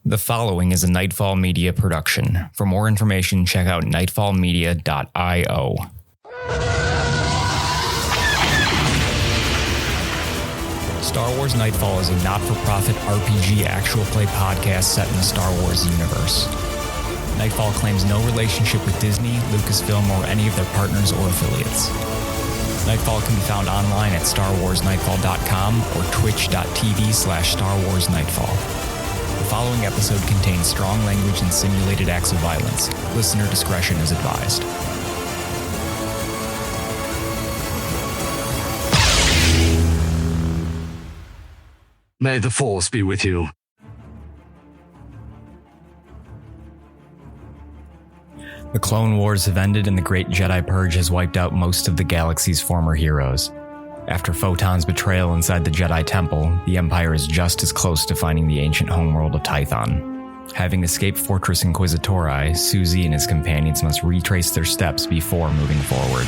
The following is a Nightfall Media production. For more information, check out nightfallmedia.io. Star Wars Nightfall is a not-for-profit RPG actual play podcast set in the Star Wars universe. Nightfall claims no relationship with Disney, Lucasfilm, or any of their partners or affiliates. Nightfall can be found online at starwarsnightfall.com or twitch.tv/StarWarsNightfall. The following episode contains strong language and simulated acts of violence. Listener discretion is advised. May the Force be with you. The Clone Wars have ended and the Great Jedi Purge has wiped out most of the galaxy's former heroes. After Photon's betrayal inside the Jedi Temple, the Empire is just as close to finding the ancient homeworld of Tython. Having escaped Fortress Inquisitorius, Syu Zee and his companions must retrace their steps before moving forward.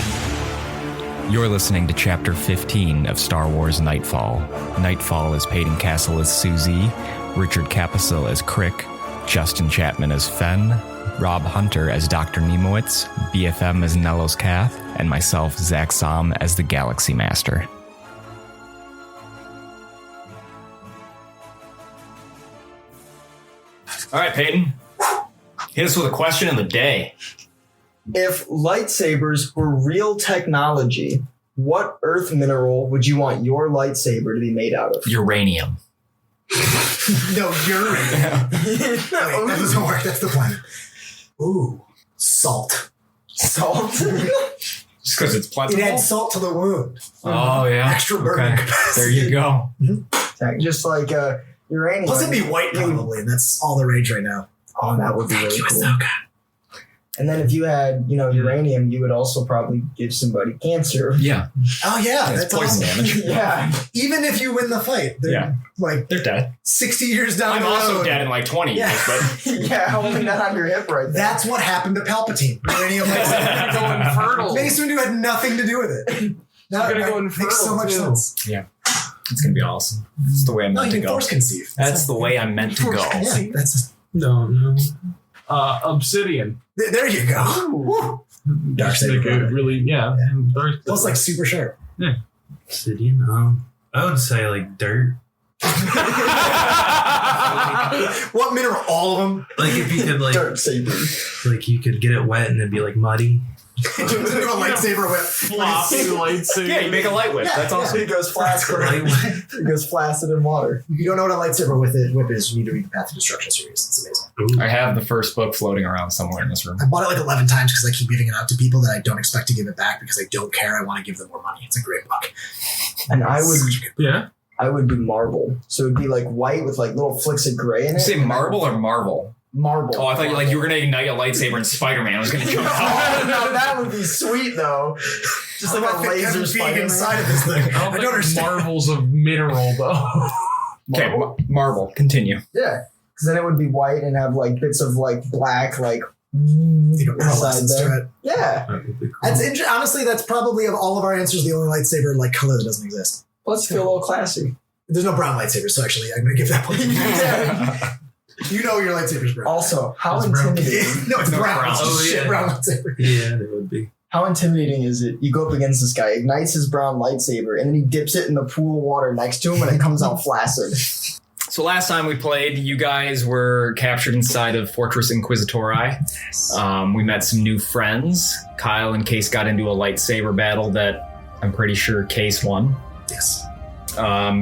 You're listening to Chapter 15 of Star Wars Nightfall. Nightfall is Peyton Castle as Syu Zee, Richard Capisil as Crick, Justin Chapman as Fen, Rob Hunter as Dr. Nemowitz, BFM as Nellos Cath, and myself, Zach Som, as the Galaxy Master. All right, Peyton. Hit us with a question of the day. If lightsabers were real technology, what earth mineral would you want your lightsaber to be made out of? Uranium. No, urine. Wait, that doesn't work. That's the planet. Ooh, salt. Salt? Just because it's plentiful? It adds salt to the wound. Oh, yeah. Extra burning capacity. There you go. Mm-hmm. Just like uranium. Plus it'd be white probably, and that's all the rage right now. Oh, that would be really cool. So good. And then if you had, uranium, you would also probably give somebody cancer. Yeah. Oh, yeah. That's poison damage. Yeah. Even if you win the fight, they're dead. 60 years down the road. I'm also dead in like 20 years, but... Yeah, holding that on your hip right there. That's what happened to Palpatine. Uranium lightsaber. Go infertile. Mace Windu had nothing to do with it. Now going to go infertile. Makes so much sense. Yeah. It's going to be awesome. It's the way I'm meant to go. Force conceive. That's the way I'm meant to go. Yeah, that's... No. Obsidian. There you go. Dark saber. Really, yeah. Plus like super sharp. Yeah. Obsidian? I would say like dirt. What mineral? All of them? Like if you could like dirt saber. Like you could get it wet and it'd be like muddy. Do a lightsaber whip. Floppy lightsaber. Yeah, you make a light whip. That's awesome. It goes flaccid. It goes flaccid in water. If you don't know what a lightsaber whip is, you need to read the Path to Destruction series. It's amazing. Ooh. I have the first book floating around somewhere in this room. I bought it like 11 times because I keep giving it out to people that I don't expect to give it back because I don't care. I want to give them more money. It's a great book. And I would do marble. So it'd be like white with like little flicks of gray in it. You say marble or marble? Marble. Oh, I thought you were going to ignite a lightsaber and Spider-Man was going to jump out. No, that would be sweet though. Just like a laser Spider-Man inside of this thing. I don't understand. Marbles of mineral though. Okay, marble. Continue. Yeah, because then it would be white and have like bits of like black like inside there. It. Yeah, That would be cool. That's honestly, that's probably of all of our answers the only lightsaber like color that doesn't exist. let's feel a little classy. There's no brown lightsabers, so actually I'm going to give that point. Yeah. You know your lightsaber's brown. Also, how It's brown. intimidating? No, it's brown. brown. It's just Oh, shit yeah. brown lightsaber. Yeah, it would be. How intimidating is it? You go up against this guy, ignites his brown lightsaber, and then he dips it in the pool of water next to him, and it comes out flaccid. So last time we played, you guys were captured inside of Fortress Inquisitorius. Yes. We met some new friends. Kyle and Case got into a lightsaber battle that I'm pretty sure Case won. Yes.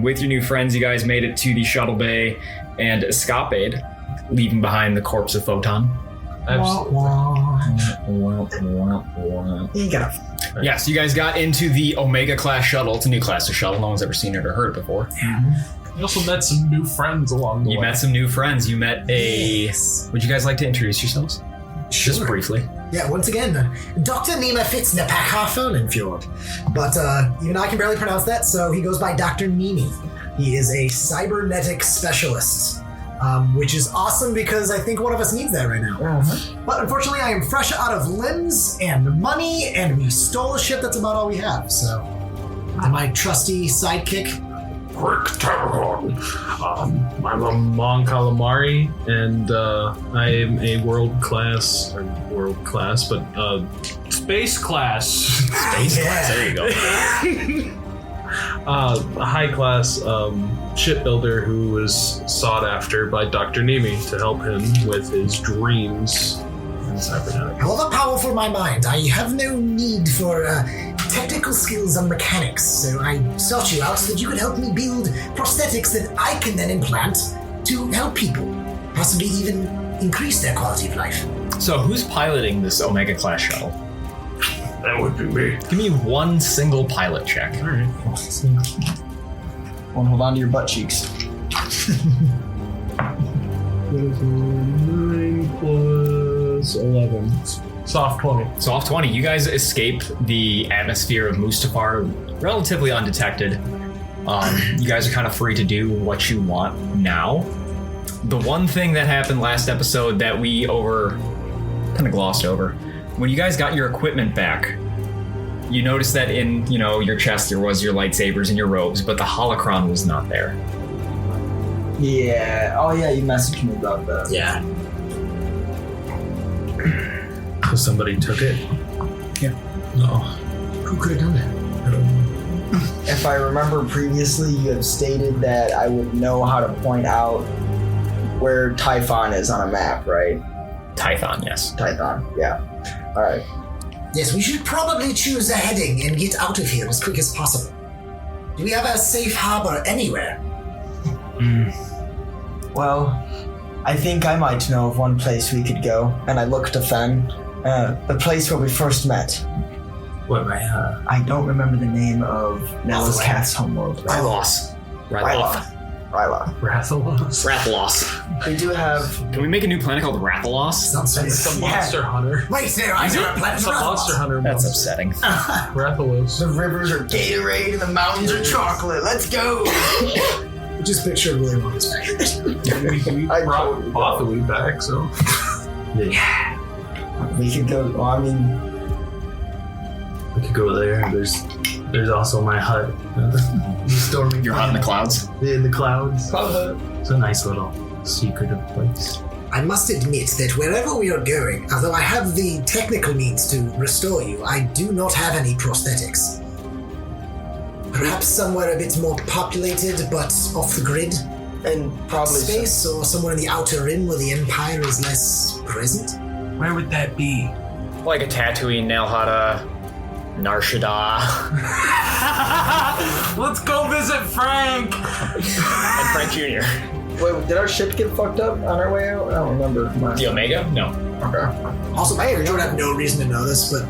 With your new friends, you guys made it to the shuttle bay and escapade, leaving behind the corpse of Photon. You got Yes, you guys got into the Omega class shuttle. It's a new class of shuttle. No one's ever seen it or heard it before. You also met some new friends along the way. You met some new friends. You met a... Would you guys like to introduce yourselves? Just briefly. Yeah, once again, Dr. Nima Fitznapakafonenfjord. But even I can barely pronounce that, so he goes by Dr. Nimi. He is a cybernetic specialist, which is awesome because I think one of us needs that right now. Uh-huh. But unfortunately, I am fresh out of limbs and money, and we stole a ship. That's about all we have. So my trusty sidekick I'm a Mon Calamari, and I am a world class, but space class. Space class. There you go. A high class shipbuilder who was sought after by Dr. Nemi to help him with his dreams in cybernetics. However powerful my mind, I have no need for technical skills and mechanics, so I sought you out so that you could help me build prosthetics that I can then implant to help people, possibly even increase their quality of life. So who's piloting this Omega class shuttle? That would be me. Give me one single pilot check. All right. Hold on to your butt cheeks. 9 plus 11. Soft 20. So off 20, you guys escape the atmosphere of Mustafar relatively undetected. You guys are kind of free to do what you want now. The one thing that happened last episode that we kind of glossed over, when you guys got your equipment back, you noticed that in, your chest there was your lightsabers and your robes, but the holocron was not there. Yeah. Oh yeah, you messaged me about that. Yeah. So somebody took it? Yeah. No. Who could have done that? I don't know. If I remember previously, you have stated that I would know how to point out where Tython is on a map, right? Tython, yes. Tython, yeah. All right. Yes, we should probably choose a heading and get out of here as quick as possible. Do we have a safe harbor anywhere? Well, I think I might know of one place we could go, and I looked to Fen, the place where we first met. What, my, I don't remember the name of Nella's cat's homeworld. Rylos. Rathalos. They do have... Can we make a new planet called Rathalos? Sounds It's a monster hunter. Wait, there, I know a planet It's a monster hunter. That's monster. upsetting. Rathalos. The rivers are Gatorade and the mountains are chocolate. Let's go! Just picture Willy Wonka's back. We I brought totally know. Bothawi back, so. We could go... Well, I mean... we could go there. There's also my hut. Storming. You're out in the clouds? In the clouds. Cloud It's a nice little secretive place. I must admit that wherever we are going, although I have the technical means to restore you, I do not have any prosthetics. Perhaps somewhere a bit more populated, but off the grid? and probably... Space, or somewhere in the outer rim where the Empire is less present? Where would that be? Like a Tatooine, Nalhada, Narshada, Let's go visit Frank! and Frank Jr. Wait, did our ship get fucked up on our way out? I don't remember. The Omega? No. Okay. Also, I don't have no reason to know this, but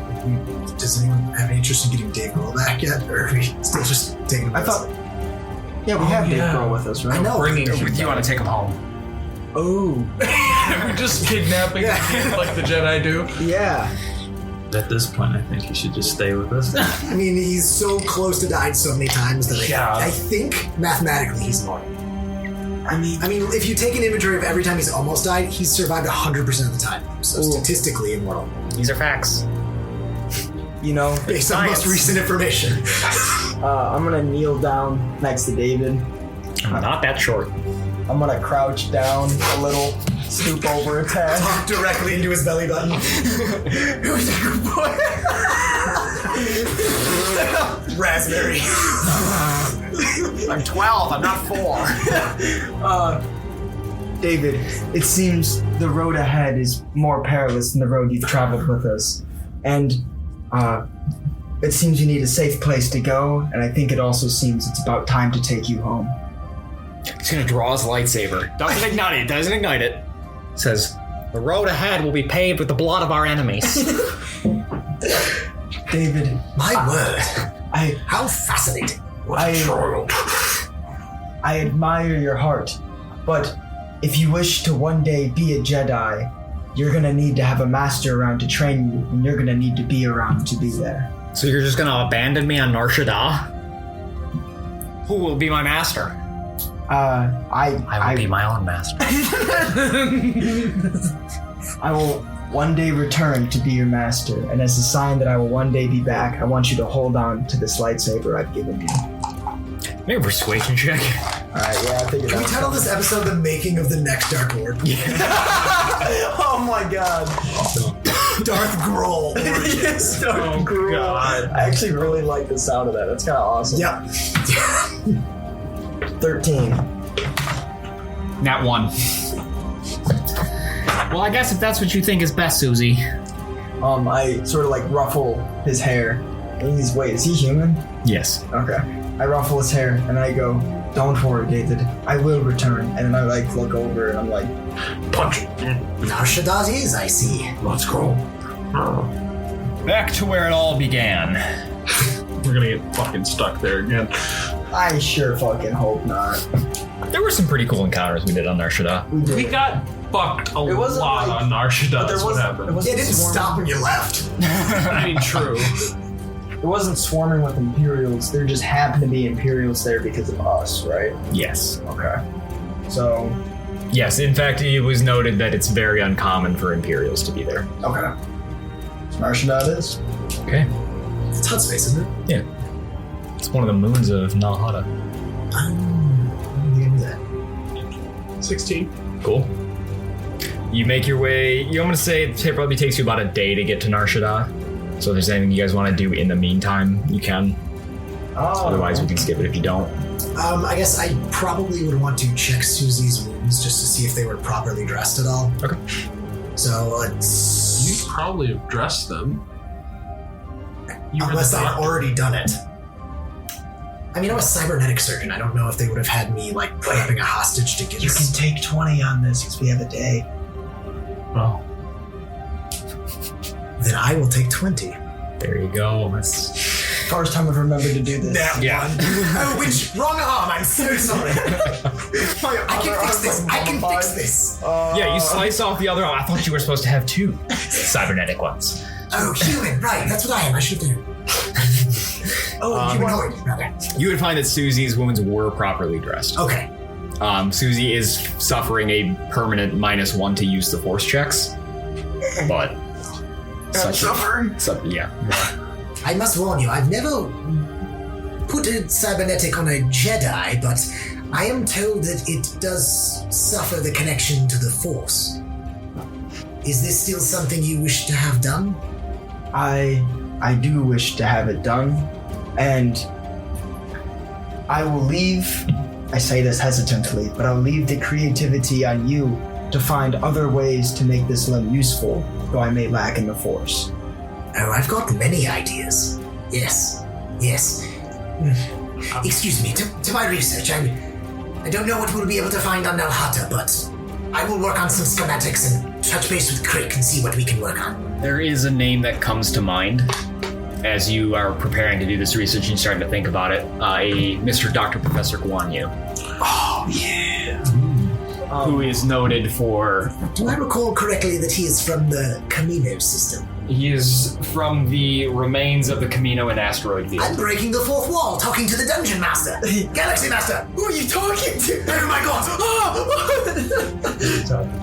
does anyone have any interest in getting Dave Grohl back yet? Or are we still just taking him I with thought... us? Yeah, we have Dave yeah. Grohl with us, right? I know. Bringing Do you want to take him home? Oh. We're just kidnapping the kid like the Jedi do. Yeah. At this point, I think you should just stay with us. I mean, he's so close to dying so many times that Yeah. I think mathematically he's immortal. I mean... if you take an inventory of every time he's almost died, he's survived 100% of the time. So Ooh. statistically immortal. These are facts. You know, Based on most recent information. I'm gonna kneel down next to David. I'm not that short. I'm gonna crouch down a little, stoop over a tad. Talk directly into his belly button. Who's a good boy? Raspberry. I'm 12, I'm not 4. David, it seems the road ahead is more perilous than the road you've traveled with us. And, it seems you need a safe place to go, and I think it also seems it's about time to take you home. He's gonna draw his lightsaber. Doesn't ignite it. Says, the road ahead will be paved with the blood of our enemies. David, My word. I How fascinating. admire your heart, but if you wish to one day be a Jedi, you're gonna need to have a master around to train you, and you're gonna need to be around to be there. So you're just gonna abandon me on Narshada? Who will be my master? I will be my own master. I will one day return to be your master, and as a sign that I will one day be back, I want you to hold on to this lightsaber I've given you. Make a persuasion check. Alright, yeah, I figured Can we that title this episode "The Making of the Next Dark Lord"? Oh my god. Darth Grohl. Yes, Darth Grohl. God. I actually really like the sound of that. That's kind of awesome. Yep. 13. Nat 1. Well, I guess if that's what you think is best, Susie. I sort of like ruffle his hair. And he's, wait, is he human? Yes. Okay. I ruffle his hair and I go, don't worry, David. I will return. And then I like look over and I'm like, Punch it. Nar Shaddaa is, I see. Let's go. Back to where it all began. We're gonna get fucking stuck there again. I sure fucking hope not. There were some pretty cool encounters we did on Nar Shaddaa. We got fucked a It wasn't lot like- on Nar Shaddaa. But there That's what wasn't, happened. it wasn't It didn't swarming- stop when you left. I mean, true. It wasn't swarming with Imperials. There just happened to be Imperials there because of us, right? Yes. Okay. So, Yes, in fact, it was noted that it's very uncommon for Imperials to be there. okay. So Nar Shaddaa it is. Okay. It's Hut Space, isn't it? It's one of the moons of Nalhada. I didn't get that. 16. Cool. You make your way, I'm going to say it probably takes you about a day to get to Nar Shaddaa. So if there's anything you guys want to do in the meantime, you can. Oh. Otherwise, we can skip it if you don't. I guess I probably would want to check Susie's wounds just to see if they were properly dressed at all. Okay. So You let's... probably have dressed them. You were Unless the I've doctor. already done it. I mean, I'm a cybernetic surgeon. I don't know if they would have had me, like, grabbing a hostage to get You us... can take 20 on this because we have a day. Oh. Then I will take 20. There you go. That's First time I've remembered to do this. That Yeah. one. Oh, which wrong arm. I'm so sorry. I can fix this. I can fix this. yeah, you slice off the other arm. I thought you were supposed to have two cybernetic ones. Oh, human. Right. That's what I am. I should do. Oh, humanoid, rather. You would find that Susie's wounds were properly dressed. Okay. Susie is suffering a permanent -1 to use the force checks, but Suffering? yeah. I must warn you, I've never put a cybernetic on a Jedi, but I am told that it does suffer the connection to the Force. Is this still something you wish to have done? I do wish to have it done, and I will leave, I say this hesitantly, but I'll leave the creativity on you to find other ways to make this limb useful, though I may lack in the Force. Oh, I've got many ideas. Yes. Excuse me, to my research, I don't know what we'll be able to find on Nalhada, but I will work on some schematics and touch base with Crick and see what we can work on. There is a name that comes to mind as you are preparing to do this research and you're starting to think about it. A Mr. Dr. Professor Guan Yu, Oh, yeah. who is noted for... Do I recall correctly that he is from the Camino system? He is from the remains of the Camino and asteroid field. I'm breaking the fourth wall, talking to the Dungeon Master. Galaxy Master, who are you talking to? Oh my god!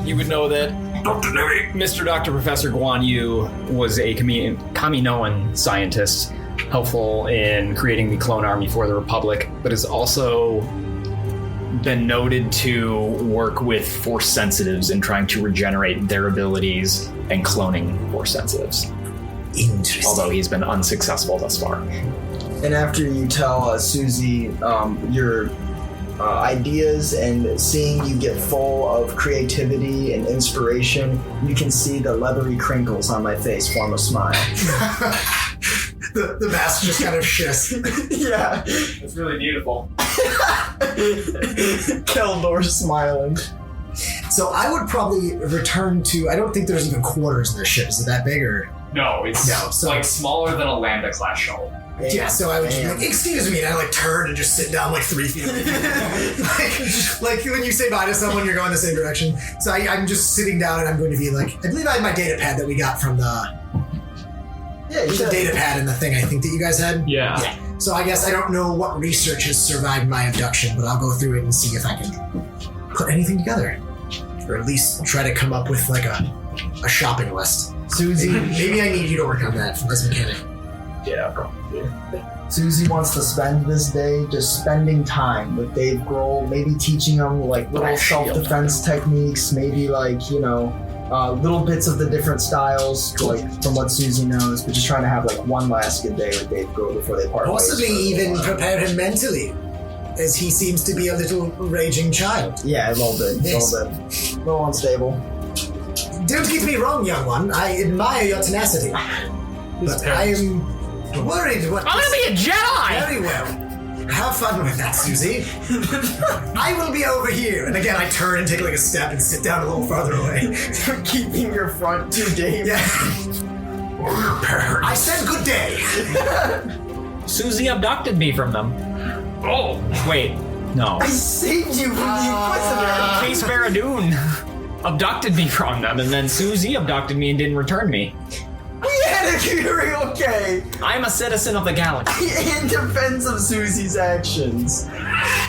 You would know that Dr. Neri. Mr. Dr. Professor Guan Yu was a Kaminoan scientist, helpful in creating the clone army for the Republic, but has also been noted to work with Force sensitives and trying to regenerate their abilities and cloning Force sensitives. Interesting. Although he's been unsuccessful thus far. And after you tell Susie your ideas and seeing you get full of creativity and inspiration, you can see the leathery crinkles on my face form a smile. the mask just kind of shifts. Yeah. It's really beautiful. Keldor smiling. So I would probably return to. I don't think there's even quarters in their ship. Is it that big or? No, it's No, so- like smaller than a Lambda class shuttle. Yeah. So I would just be Damn. like, "Excuse me," and I like turn and just sit down like 3 feet. like when you say bye to someone, you're going the same direction. So I'm just sitting down and I'm going to be like, I believe I have my data pad that we got from the. Yeah, you There's a said data pad in the thing I think that you guys had. Yeah. Yeah. So I guess I don't know what research has survived my abduction, but I'll go through it and see if I can put anything together. Or at least try to come up with like a shopping list. Susie. Maybe I need you to work on that as mechanic. Yeah. Susie wants to spend this day just spending time with Dave Grohl, maybe teaching him like little self-defense techniques, maybe like, little bits of the different styles, like from what Susie knows, but just trying to have like one last good day with Dave Grohl before they part ways. Possibly even prepare him mentally, as he seems to be a little raging child. Yeah, a little bit. Yes. A little unstable. Don't get me wrong, young one. I admire your tenacity. But I am worried what... I'm gonna be a Jedi! Very well. Have fun with that, Susie. I will be over here. And again, I turn and take like a step and sit down a little farther away. Keeping your front too, Dave. Yeah. I said good day. Susie abducted me from them. Oh, Wait, no. I saved you from the Inquisitor. Case Veradoon abducted me from them, and then Susie abducted me and didn't return me. We had a clearing, okay. I'm a citizen of the galaxy. In defense of Susie's actions,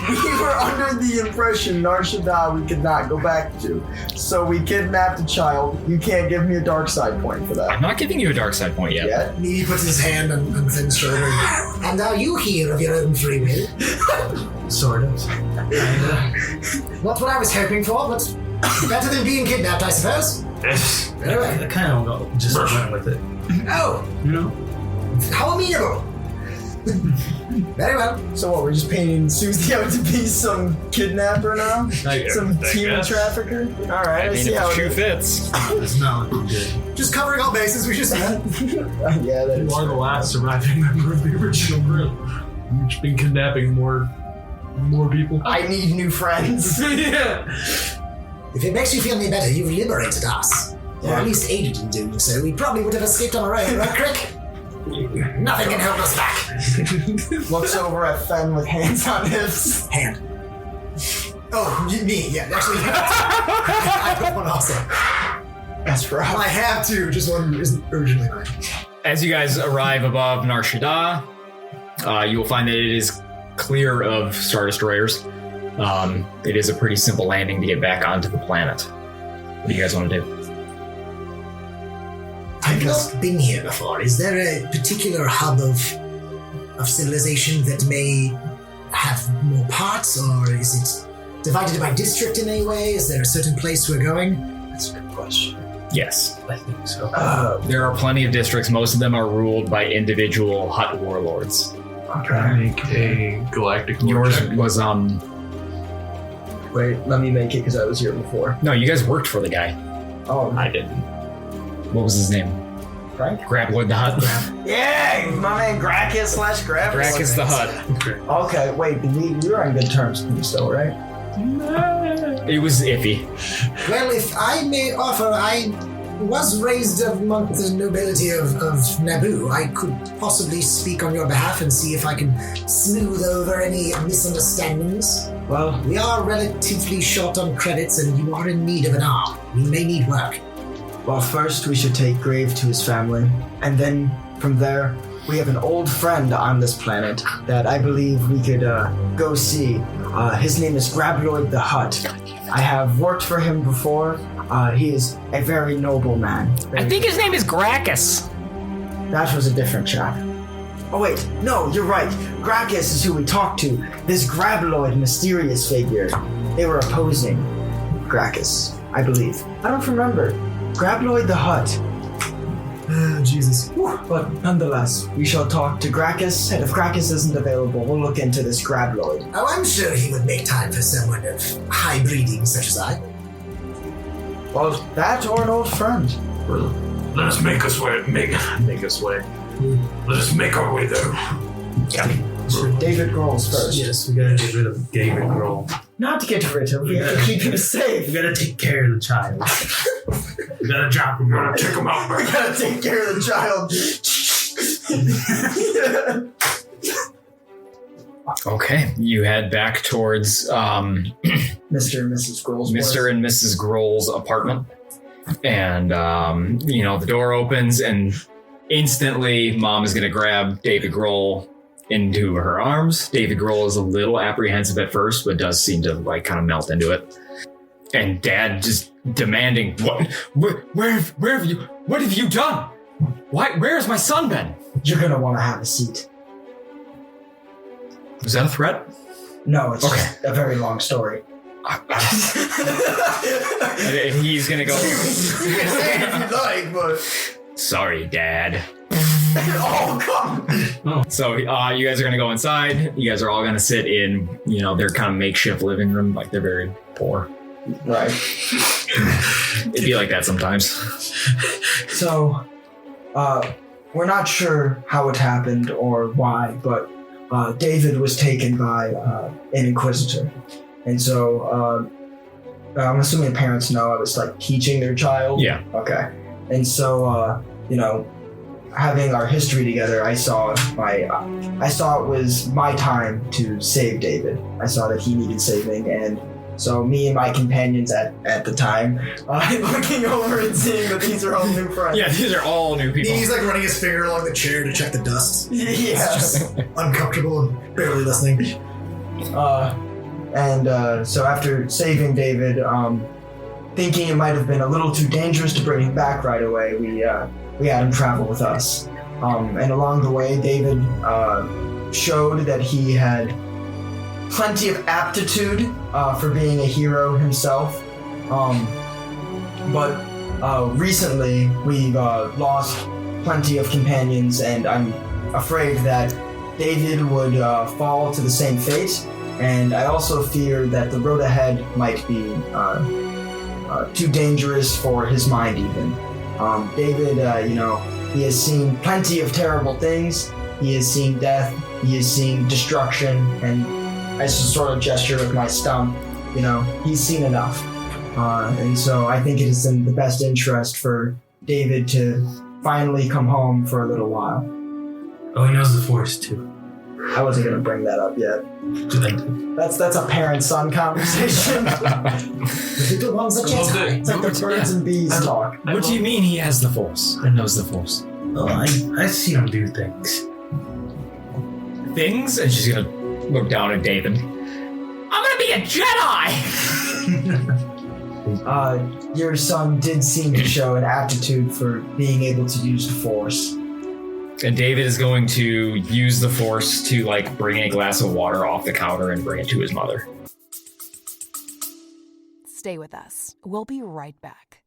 we were under the impression Nar Shaddaa we could not go back to. So we kidnapped a child. You can't give me a dark side point for that. I'm not giving you a dark side point yet. Yet? He puts his hand on Finn's shoulder. And are you here of your own free will? Sort of. Not what I was hoping for, but better than being kidnapped, I suppose. yes. Very well. I kind of just went with it. Oh, You know? how amenable. Very well. So what, we're just painting Susie out to be some kidnapper now? Some human trafficker? Alright, I see how it is. fits. It's not looking good. Just covering all bases, we just met. Yeah, that You is are the last surviving member of the original group. You've just been kidnapping more people. I need new friends. Yeah. If it makes you feel any better, you've liberated us. Or Yeah. at least aided in doing so. We probably would have escaped on our own, right, Crick? Nothing can hold us back. Looks over at Fen with hands on hips. Hand. Oh, me, yeah. Actually, I put one also. That's Well, right. I have two, just one isn't urgently mine. As you guys arrive above Nar Shaddaa, you will find that it is clear of Star Destroyers. It is a pretty simple landing to get back onto the planet. What do you guys want to do? I've not been here before. Is there a particular hub of civilization that may have more parts, or is it divided by district in any way? Is there a certain place we're going? That's a good question. Yes. I think so. There are plenty of districts. Most of them are ruled by individual Hutt warlords. Can I make a galactic lore Yours check? was, Wait, let me make it because I was here before. no, you guys worked for the guy. Oh, I didn't. What was his name? Frank? Grabwood the Hutt. Yeah, my man Gracchus / Grab. Gracchus the Hutt. Okay, wait, we were on good terms with him still, right? It was iffy. Well, if I may offer, I was raised among the nobility of Naboo. I could possibly speak on your behalf and see if I can smooth over any misunderstandings. Well, We are relatively short on credits, and you are in need of an arm. You may need work. first we should take Grave to his family, and then from there we have an old friend on this planet that I believe we could go see. His name is Grabloid the Hutt. I have worked for him before. He is a very noble man. I think his name is Gracchus. That was a different chap. Oh wait, no, you're right. Gracchus is who we talked to. This Grabloid mysterious figure. They were opposing Gracchus, I believe. I don't remember. Grabloid the Hutt. Jesus. But nonetheless, we shall talk to Gracchus, and if Gracchus isn't available, we'll look into this Grabloid. Oh, I'm sure he would make time for someone of high breeding such as I. Well, that or an old friend. Let us make us way. Make us way. Let us make our way there. David Grohl's first. Yes, we gotta get rid of David Grohl. Not to get rid of him, we have to keep him We safe. gotta take care of the child. We gotta drop him. We gotta check him out. We gotta take care of the child. Okay, you head back towards Mr. and Mrs. Grohl's Mr. and Mrs. Grohl's apartment. And, the door opens and instantly Mom is going to grab David Grohl into her arms. David Grohl is a little apprehensive at first, but does seem to kind of melt into it. And Dad just demanding, where have you, what have you done? Where's my son been? You're gonna want to have a seat. Is that a threat? No, it's just a very long story. And he's gonna go. You can say it if you'd like, but Sorry, Dad. oh come. So you guys are gonna go inside. You guys are all gonna sit in, their kind of makeshift living room, like they're very poor. Right. It'd be like that sometimes. So, we're not sure how it happened or why, but David was taken by an Inquisitor. And so, I'm assuming parents know I was like teaching their child. Yeah. Okay. And so, having our history together, I saw it was my time to save David. I saw that he needed saving, and so me and my companions at the time, looking over and seeing that these are all new friends. Yeah, these are all new people. He's like running his finger along the chair to check the dust. Yes. Uncomfortable and barely listening. So after saving David, thinking it might have been a little too dangerous to bring him back right away, we had him travel with us. And along the way, David showed that he had plenty of aptitude for being a hero himself. But recently, we've lost plenty of companions, and I'm afraid that David would fall to the same fate. And I also fear that the road ahead might be too dangerous for his mind even. David, he has seen plenty of terrible things. He has seen death. He has seen destruction. And I just sort of gesture with my stump. He's seen enough. And so I think it is in the best interest for David to finally come home for a little while. Oh, he knows the Force too. I wasn't going to bring that up yet. That's a parent-son conversation. The little one's a Jedi. It's like the birds and bees talk. What do you mean he has the Force and knows the Force? Oh, I see him do things. Things? And she's gonna look down at David. I'm gonna be a Jedi! Your son did seem to show an aptitude for being able to use the Force. And David is going to use the Force to, bring a glass of water off the counter and bring it to his mother. Stay with us. We'll be right back.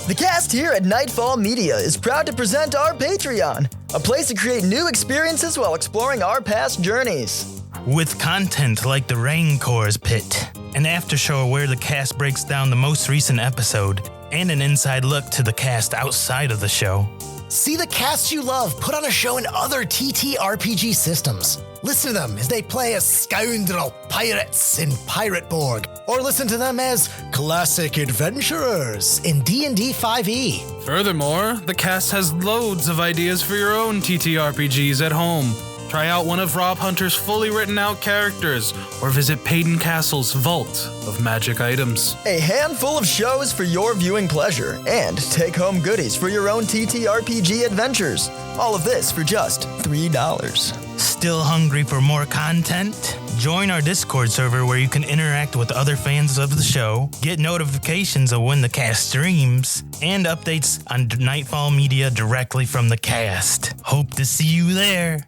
The cast here at Nightfall Media is proud to present our Patreon, a place to create new experiences while exploring our past journeys. With content like the Raincor's Pit, an after show where the cast breaks down the most recent episode, and an inside look to the cast outside of the show. See the cast you love put on a show in other TTRPG systems. Listen to them as they play as scoundrel pirates in Pirateborg, or listen to them as classic adventurers in D&D 5e. Furthermore, the cast has loads of ideas for your own TTRPGs at home. Try out one of Rob Hunter's fully written out characters, or visit Peyton Castle's Vault of Magic Items. A handful of shows for your viewing pleasure, and take-home goodies for your own TTRPG adventures. All of this for just $3. Still hungry for more content? Join our Discord server where you can interact with other fans of the show, get notifications of when the cast streams, and updates on Nightfall Media directly from the cast. Hope to see you there.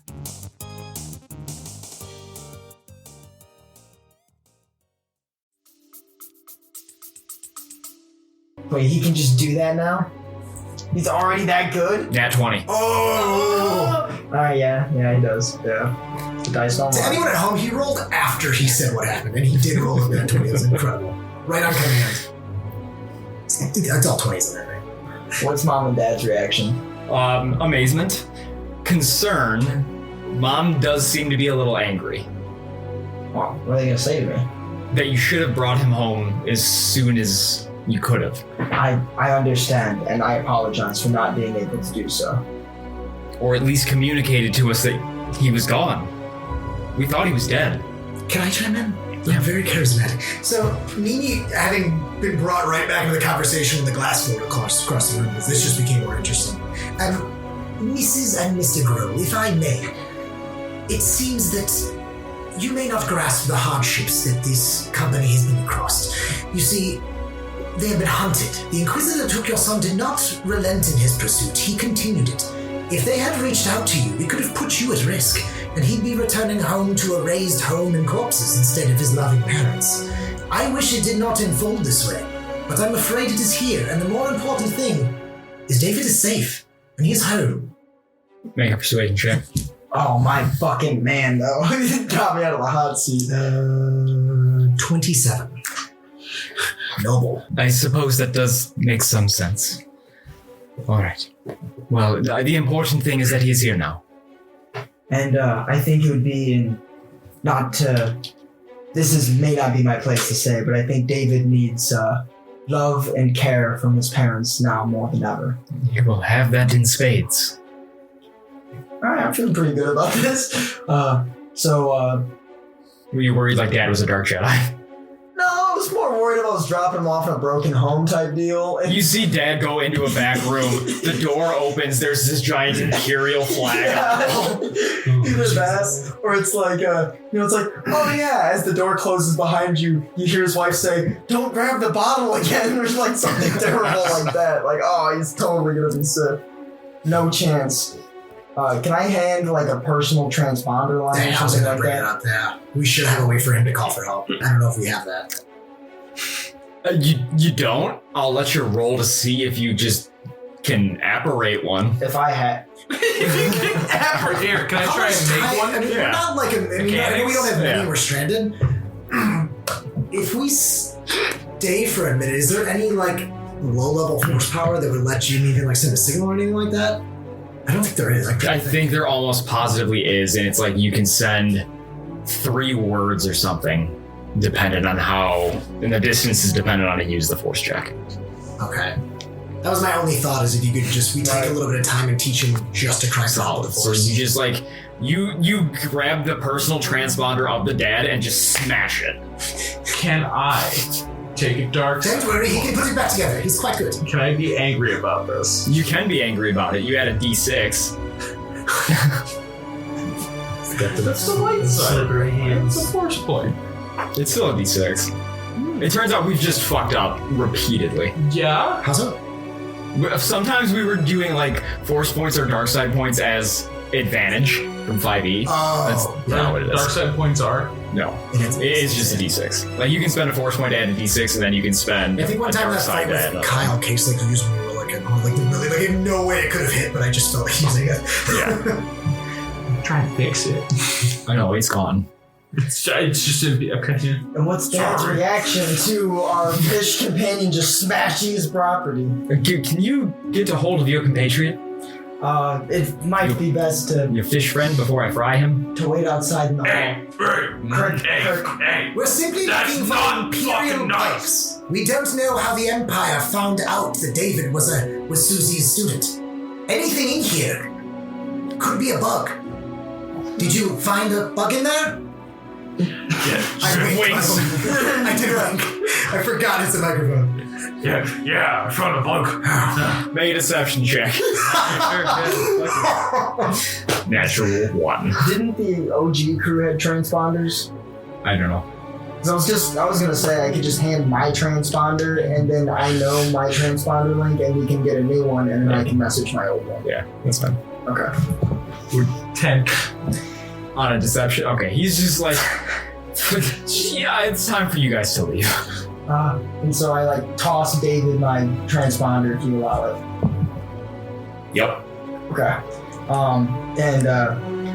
Wait, he can just do that now? He's already that good? Nat 20. Oh! Alright, yeah, he does. Yeah. The dice don't To lie. anyone at home, he rolled after he said what happened, and he did roll a nat 20. It was incredible. Right on command. That's all 20s in there, right? What's mom and dad's reaction? Amazement. Concern. Mom does seem to be a little angry. Well, what are they gonna say to me? That you should have brought him home as soon as you could have. I understand, and I apologize for not being able to do so. Or at least communicated to us that he was gone. We thought he was dead. Can I chime in? I'm very charismatic. So, Nini, having been brought right back into the conversation when the glass floated across the room, this just became more interesting. Mrs. and Mr. Grohl, if I may, it seems that you may not grasp the hardships that this company has been across. You see, they have been hunted. The Inquisitor took your son did not relent in his pursuit. He continued it. If they had reached out to you, we could have put you at risk, and he'd be returning home to a raised home and corpses instead of his loving parents. I wish it did not unfold this way, but I'm afraid it is here, and the more important thing is David is safe, and he's home. Make a persuasion check. Oh, my fucking man, though. He got me out of the hot seat. 27. Noble. I suppose that does make some sense. All right. Well, the important thing is that he's here now. And I think it would be may not be my place to say, but I think David needs love and care from his parents now more than ever. You will have that in spades. All right, I'm feeling pretty good about this. Were you worried like Dad was a Dark Jedi? No, I was more worried about us dropping him off in a broken home type deal. You see Dad go into a back room. The door opens. There's this giant Imperial flag. Either that, or it's like, it's like, oh yeah, as the door closes behind you, you hear his wife say, "Don't grab the bottle again," or like something terrible like that. Like, oh, he's totally gonna be sick. No chance. Can I hand like a personal transponder line or something like that? Up there. We should have a way for him to call for help. I don't know if we have that. You don't? I'll let you roll to see if you just can apparate one. If I had. Here, can I try and make one? I mean, we're not like I know we don't have many, we're stranded. If we stay for a minute, is there any like low-level horsepower that would let you even like send a signal or anything like that? I don't think there is. I think there almost positively is, and it's like you can send 3 words or something, dependent on how, and the distance is dependent on how you use the force check. Okay. That was my only thought, is if you could just, take a little bit of time and teach him just to cry solid. So you just like, you grab the personal transponder of the dad and just smash it. Can I take it dark? Don't worry, he can put it back together. He's quite good. Can I be angry about this? You can be angry about it. You had a D6. That's the light side. It's a force point. It's still a D6. It turns out we've just fucked up repeatedly. Yeah? How so? Sometimes we were doing like force points or dark side points as advantage from 5e. Oh. That's not what it is. Dark side points are? No. It's just a D6. Like you can spend a force point to add a D6 and then you can spend I think one time that fight with Kyle, Case like used when we were like really like in no way it could have hit, but I just felt like using it. Yeah. Try and fix it. I know, it's gone. It's just okay. Yeah. And what's Dad's reaction to our fish companion just smashing his property? Can you get a hold of your compatriot? It might be best to... Your fish friend before I fry him? To wait outside in the hall. Hey, we're simply looking for Imperial pipes. We don't know how the Empire found out that David was Syu Zee's student. Anything in here could be a bug. Did you find a bug in there? I did wink. I forgot it's a microphone. Yeah, I found a bug. Make a deception check. Natural 1. Didn't the OG crew have transponders? I don't know. I was gonna say I could just hand my transponder and then I know my transponder link and we can get a new one and then I can message my old one. Yeah, that's fine. Okay. We're 10. On a deception? Okay, he's just like, yeah, it's time for you guys to leave. And so I like toss David my transponder if you allow it. Yep. Okay. And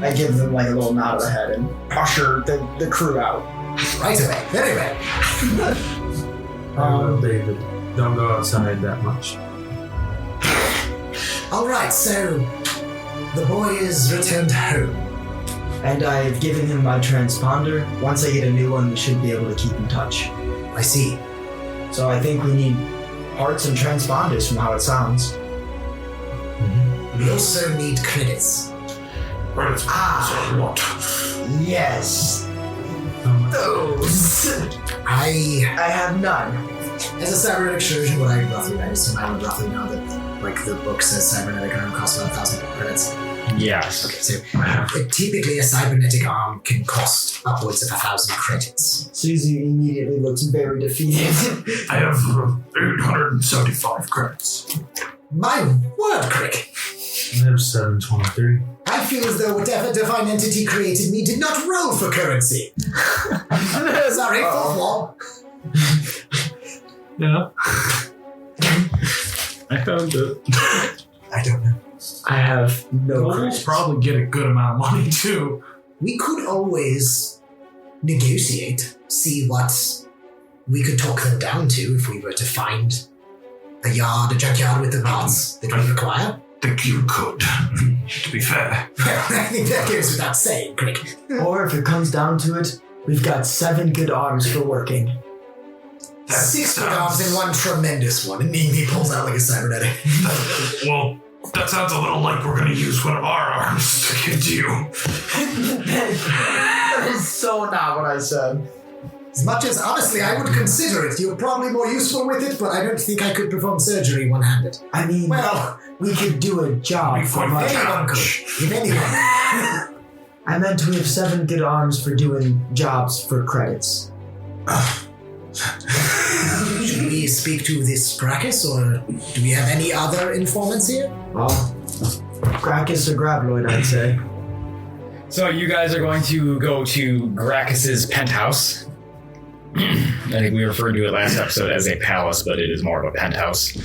I give them like a little nod of the head and usher the crew out. Right away. Very well. David, don't go outside that much. Alright, so the boy is returned home. And I've given him my transponder. Once I get a new one, we should be able to keep in touch. I see. So I think we need parts and transponders from how it sounds. Mm-hmm. We also need credits. Credits? So what? Yes. Those. I have none. As a cybernetic excursion, I would roughly know that like the book says cybernetic arm costs about 1,000 credits. Yes. Okay, so typically a cybernetic arm can cost upwards of 1,000 credits. Syu Zee immediately looks very defeated. I have 875 credits. My word, Crick. I have 723. I feel as though whatever divine entity created me did not roll for currency. Sorry, fourth wall. Yeah. I found it. I don't know. I have no We'll credits. probably get a good amount of money too. We could always negotiate, see what we could talk them down to if we were to find a junkyard with the parts that we require. Think you could, to be fair. I think that goes without saying, Crick. Or if it comes down to it, we've got 7 good arms for working. 6 good arms and 1 tremendous one. And he pulls out like a cybernetic. Well, that sounds a little like we're going to use one of our arms to get you. That is so not what I said. As much as, honestly, I would consider it. You're probably more useful with it, but I don't think I could perform surgery one-handed. I mean, Well, we could do a job for money. anyone could. If anyone. I meant we have 7 good arms for doing jobs for credits. Should we speak to this Gracchus, or do we have any other informants here? Well, Gracchus or Grabloid, I'd say. So you guys are going to go to Gracchus's penthouse. I think we referred to it last episode as a palace, but it is more of a penthouse.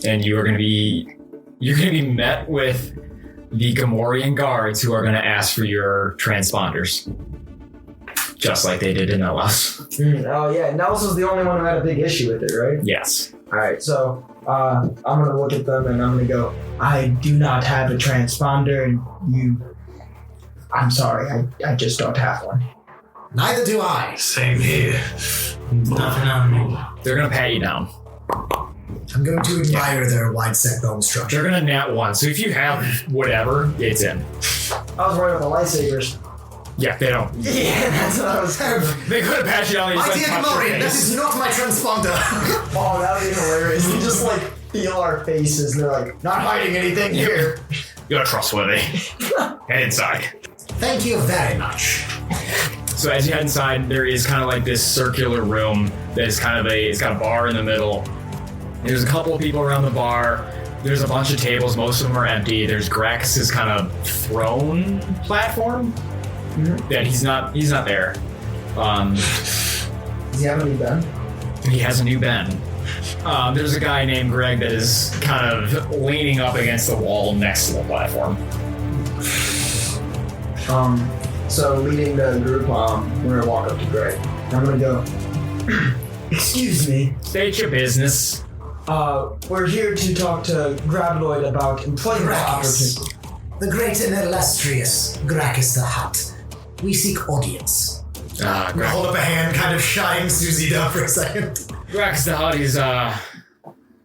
And you're going to be met with the Gamorrean guards who are going to ask for your transponders, just like they did in LS. Oh yeah, Nels was the only one who had a big issue with it, right? Yes. All right, so I'm gonna look at them and I'm gonna go. I do not have a transponder, and you. I'm sorry, I just don't have one. Neither do I. Same here. Nothing on me. They're going to pat you down. I'm going to admire their wide-set bone structure. They're going to nat 1, so if you have whatever, it's in. I was worried about the lightsabers. Yeah, they don't. Yeah, that's what I was. They could have patched you down. My dear Gamorrean, that is not my transponder. Oh, that would be hilarious. They just like feel our faces and they're like, not hiding anything here. You're trustworthy. Head inside. Thank you very much. So as you head inside, there is kind of like this circular room that is kind of it's got a bar in the middle. There's a couple of people around the bar. There's a bunch of tables. Most of them are empty. There's Gracchus's kind of throne platform. That he's not there. Does he have a new Ben? He has a new Ben. There's a guy named Greg that is kind of leaning up against the wall next to the platform. So leading the group, we're gonna walk up to Greg. I'm gonna go. Excuse me. State your business. We're here to talk to Grabloid about employment Gracchus. opportunities. The great and illustrious Gracchus the Hutt. We seek audience. Hold up a hand, kind of shying Syu Zee down for a second. Gracchus the Hutt is out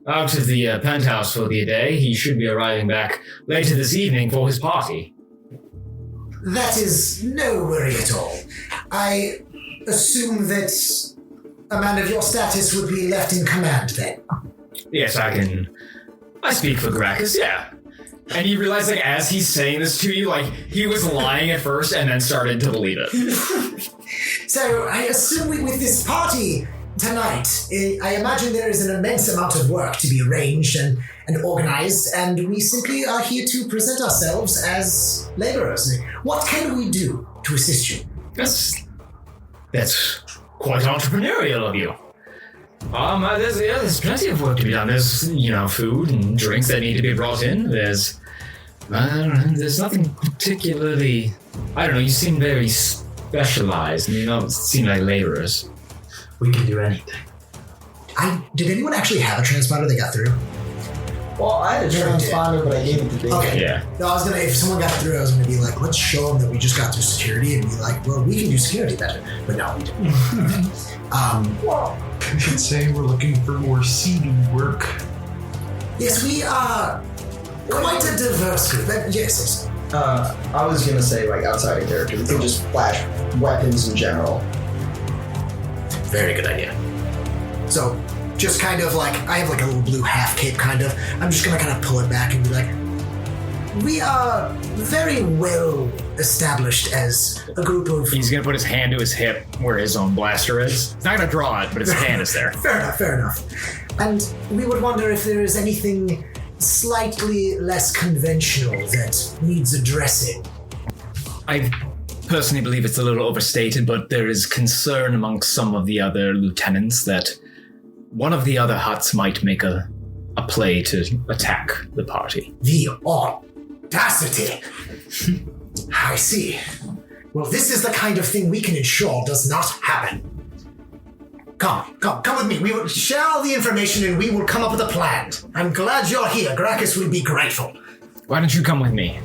of the penthouse for the day. He should be arriving back later this evening for his party. That is no worry at all. I assume that a man of your status would be left in command then. Yes, I speak for Gracchus, yeah. And you realize, like, as he's saying this to you, like, he was lying at first and then started to believe it. So I assume with this party tonight, I imagine there is an immense amount of work to be arranged and organized, and we simply are here to present ourselves as laborers. What can we do to assist you? That's quite entrepreneurial of you. There's plenty of work to be done. There's, food and drinks that need to be brought in. There's nothing particularly, you seem very specialized and you don't seem like laborers. We can do anything. Did anyone actually have a transponder that got through? Well, I had a transponder, but I gave it to Dave. Okay. Yeah. No, if someone got through, I was gonna be like, let's show them that we just got through security, and be like, well, we can do security better. But no, we didn't. I should say we're looking for more seedy work. Yes, we are quite a diverse group. Yes. I was gonna say, like, outside of character, we could just flash weapons in general. Very good idea. So, just kind of like, I have like a little blue half cape kind of. I'm just gonna kind of pull it back and be like, We are very well established as a group of... He's gonna put his hand to his hip where his own blaster is. He's not gonna draw it, but his hand is there. Fair enough. And we would wonder if there is anything slightly less conventional that needs addressing. I personally believe it's a little overstated, but there is concern amongst some of the other lieutenants that one of the other huts might make a play to attack the party. The audacity! I see. Well, this is the kind of thing we can ensure does not happen. Come with me. We will share all the information and we will come up with a plan. I'm glad you're here. Gracchus will be grateful. Why don't you come with me?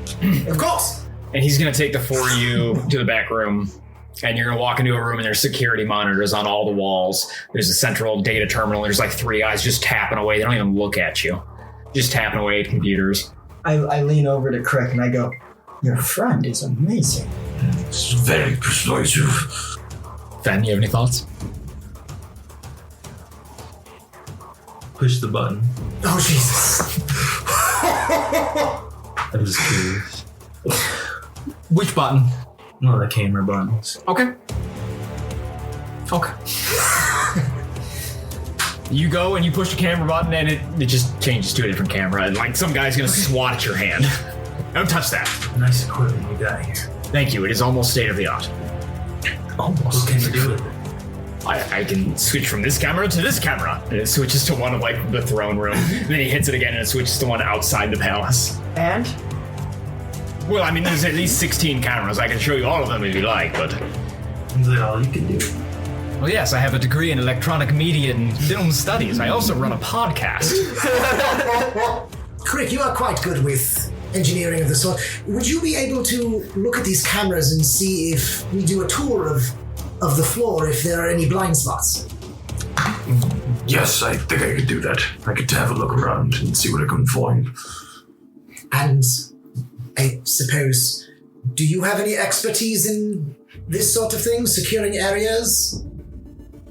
Of course. And he's gonna take the four of you to the back room, and you're gonna walk into a room and there's security monitors on all the walls. There's a central data terminal. There's like three guys just tapping away. They don't even look at you. Just tapping away at computers. I lean over to Crick and I go, your friend is amazing. It's very persuasive. Fen, you have any thoughts? Push the button. Oh, Jesus. I'm just curious. Which button? No, the camera buttons. Okay. You go and you push the camera button and it just changes to a different camera. And like some guy's gonna swat at your hand. Don't touch that. Nice equipment you got here. Thank you. It is almost state of the art. Almost. What can you do with it? I can switch from this camera to this camera. And it switches to one of like the throne room. And then he hits it again and it switches to one outside the palace. And? Well, I mean, there's at least 16 cameras. I can show you all of them if you like, but... Is that all you can do? Well, yes, I have a degree in electronic media and film studies. I also run a podcast. Crick, you are quite good with engineering of the sort. Would you be able to look at these cameras and see if we do a tour of the floor, if there are any blind spots? Yes, I think I could do that. I could have a look around and see what I can find. And I suppose, do you have any expertise in this sort of thing, securing areas?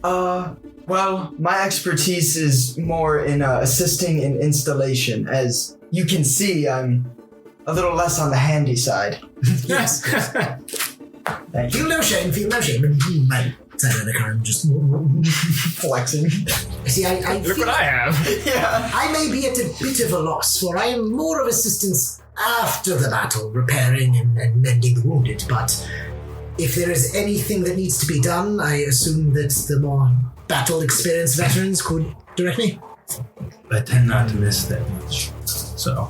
Well, my expertise is more in assisting in installation. As you can see, I'm a little less on the handy side. Yes. Thank you. Feel no shame. My side of the car, I'm just flexing. See, I Look what I have. Yeah. I may be at a bit of a loss, for I am more of assistance after the battle, repairing and mending the wounded, but if there is anything that needs to be done, I assume that the more battle-experienced veterans could direct me. I tend not to miss that much, so...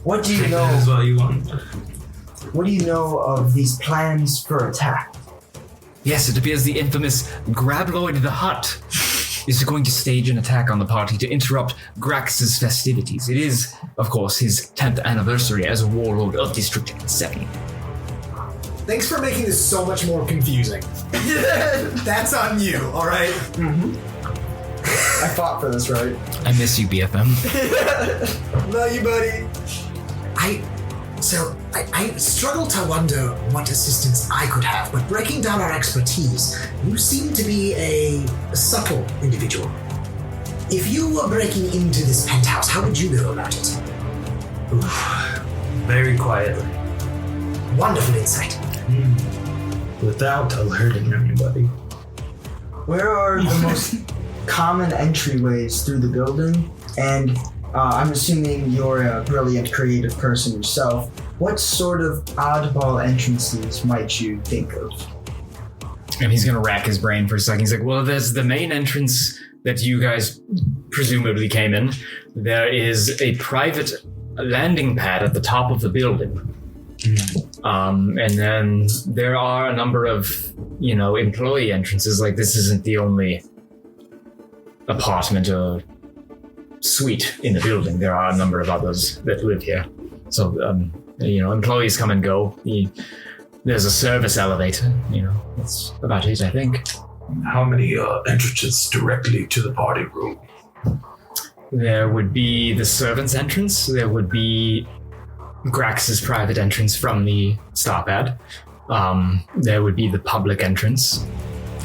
What do you know? That is what you want. What do you know of these plans for attack? Yes, it appears the infamous Grabloid the Hutt is going to stage an attack on the party to interrupt Grax's festivities. It is, of course, his 10th anniversary as a warlord of District 7. Thanks for making this so much more confusing. That's on you, all right? Mm-hmm. I fought for this, right? I miss you, BFM. Love you, buddy. I struggle to wonder what assistance I could have, but breaking down our expertise, you seem to be a subtle individual. If you were breaking into this penthouse, how would you go about it? Oof. Very quietly. Wonderful insight. Without alerting anybody. Where are the most common entryways through the building? And I'm assuming you're a brilliant creative person yourself. What sort of oddball entrances might you think of? And he's gonna rack his brain for a second. He's like, well, there's the main entrance that you guys presumably came in. There is a private landing pad at the top of the building. And then there are a number of, employee entrances. Like, this isn't the only apartment or suite in the building. There are a number of others that live here. So, employees come and go. There's a service elevator, that's about it, I think. How many entrances directly to the party room? There would be the servants' entrance. There would be Grax's private entrance from the star pad. There would be the public entrance.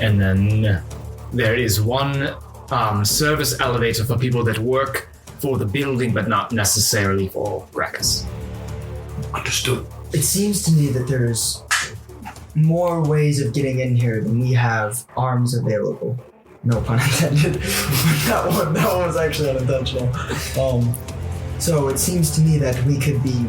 And then there is one service elevator for people that work for the building, but not necessarily for Graxus. Understood. It seems to me that there's more ways of getting in here than we have arms available. No pun intended. that one was actually unintentional. So it seems to me that we could be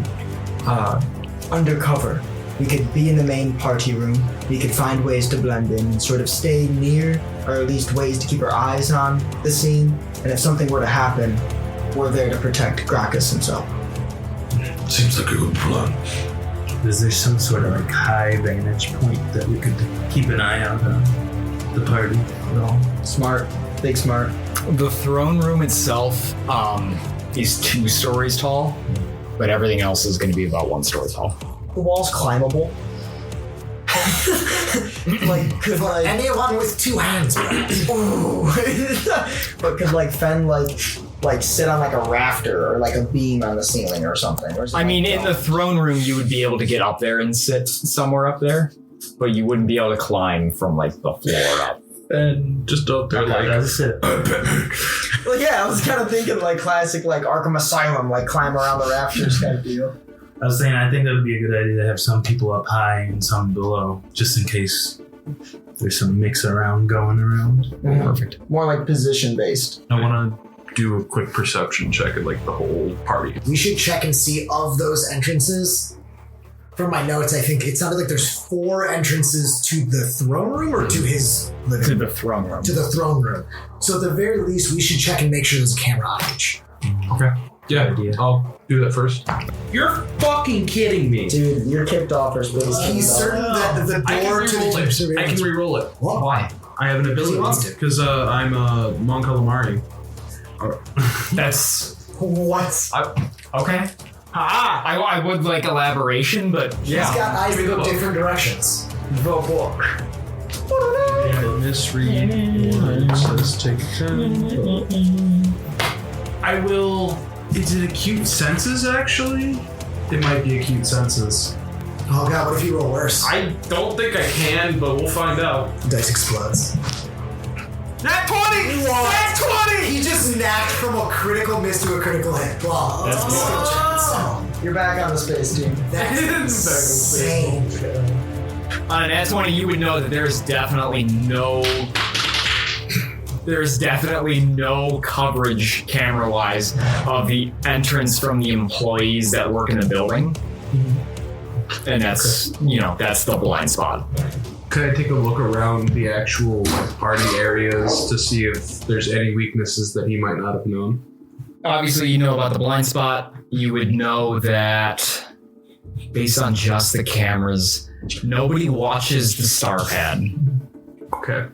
undercover. We could be in the main party room. We could find ways to blend in and sort of stay near, or at least ways to keep our eyes on the scene. And if something were to happen, we're there to protect Gracchus himself. Seems like a good plan. Is there some sort of like high vantage point that we could keep an eye out on the party at all? Smart. Big smart. The throne room itself is 2 stories tall, but everything else is going to be about 1 story tall. The wall's climbable. Could anyone with 2 hands, ooh. But could Fen sit on a rafter or a beam on the ceiling or something? I mean, in the throne room, you would be able to get up there and sit somewhere up there, but you wouldn't be able to climb from the floor up. And just up there, that's it. Well, yeah, I was kind of thinking classic Arkham Asylum, climb around the rafters kind of deal. I was saying, I think that would be a good idea to have some people up high and some below, just in case there's some mix around going around. Mm-hmm. Perfect. More position based. I want to do a quick perception check at the whole party. We should check and see of those entrances. From my notes, I think it sounded like there's 4 entrances to the throne room or to his living room? To the throne room. To the throne room. So at the very least, we should check and make sure there's a camera on each. Okay. Yeah, I'll do that first. You're fucking kidding me. Dude, you're kicked off for space. He's certain that the door to the I can re-roll it. What? Why? I have an ability. Because I'm a Mon Calamari. That's... What? Okay. I would elaboration, but yeah. He's got eyes that go different directions. The book. Misread. It says take 10. I will... Is it acute senses, actually? It might be acute senses. Oh god, what if you roll worse? I don't think I can, but we'll find out. The dice explodes. Nat 20! Nat 20! He just knacked from a critical miss to a critical hit. Wow. That's good. You're back on the space team. That's insane. On an Nat 20, you would know that there's definitely no coverage camera-wise of the entrance from the employees that work in the building. And that's, that's the blind spot. Could I take a look around the actual party areas to see if there's any weaknesses that he might not have known? Obviously, you know about the blind spot. You would know that based on just the cameras, nobody watches the star pad. Okay.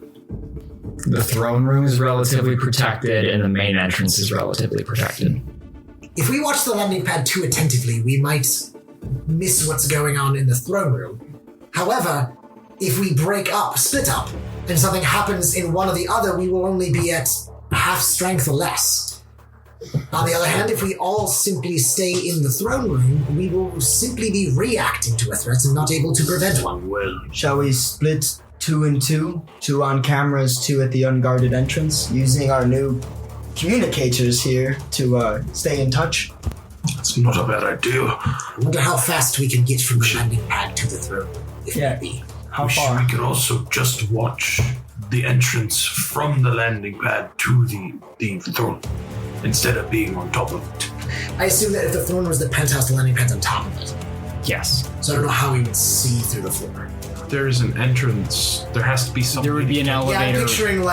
The throne room is relatively protected, and the main entrance is relatively protected. If we watch the landing pad too attentively, we might miss what's going on in the throne room. However, if we split up, and something happens in one or the other, we will only be at half strength or less. On the other hand, if we all simply stay in the throne room, we will simply be reacting to a threat and not able to prevent one. Well, shall we split 2 and 2? 2 on cameras, 2 at the unguarded entrance, using our new communicators here to stay in touch? That's not a bad idea. I wonder how fast we can get from the landing pad to the throne room, if need be. How far? We could also just watch the entrance from the landing pad to the throne instead of being on top of it. I assume that if the throne was the penthouse, the landing pad's on top of it. Yes. So I don't know how we would see through the floor. There's an entrance. There has to be something. There would be an elevator. Yeah, I'm picturing in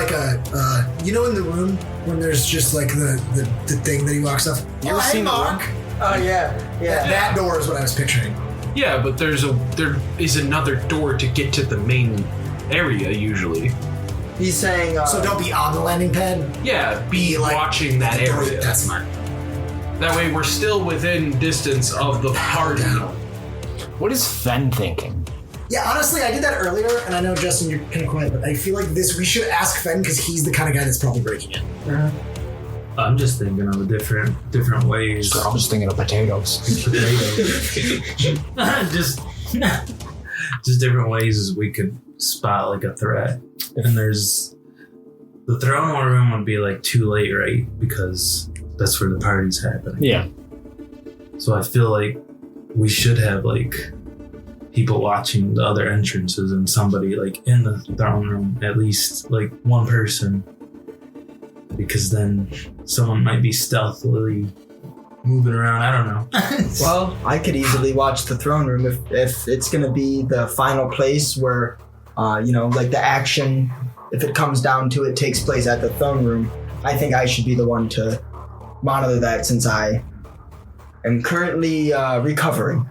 the room when there's just the thing that he walks up. You ever seen Mark? Oh yeah. That door is what I was picturing. Yeah, but there is another door to get to the main area usually. He's saying... so don't be on the landing pad? Yeah, be watching that area. That's smart. That way we're still within distance of the party. What is Fen thinking? Yeah, honestly, I did that earlier, and I know, Justin, you're kind of quiet, but I feel like we should ask Fen because he's the kind of guy that's probably breaking it. I'm just thinking of different ways. I'm just thinking of potatoes. just different ways as we could spot a threat. And there's the throne room would be too late, right? Because that's where the party's happening. Yeah. So I feel like we should have people watching the other entrances and somebody in the throne room, at least one person, because then someone might be stealthily moving around. I don't know. Well, I could easily watch the throne room if it's going to be the final place where, the action, if it comes down to it, takes place at the throne room. I think I should be the one to monitor that since I am currently recovering.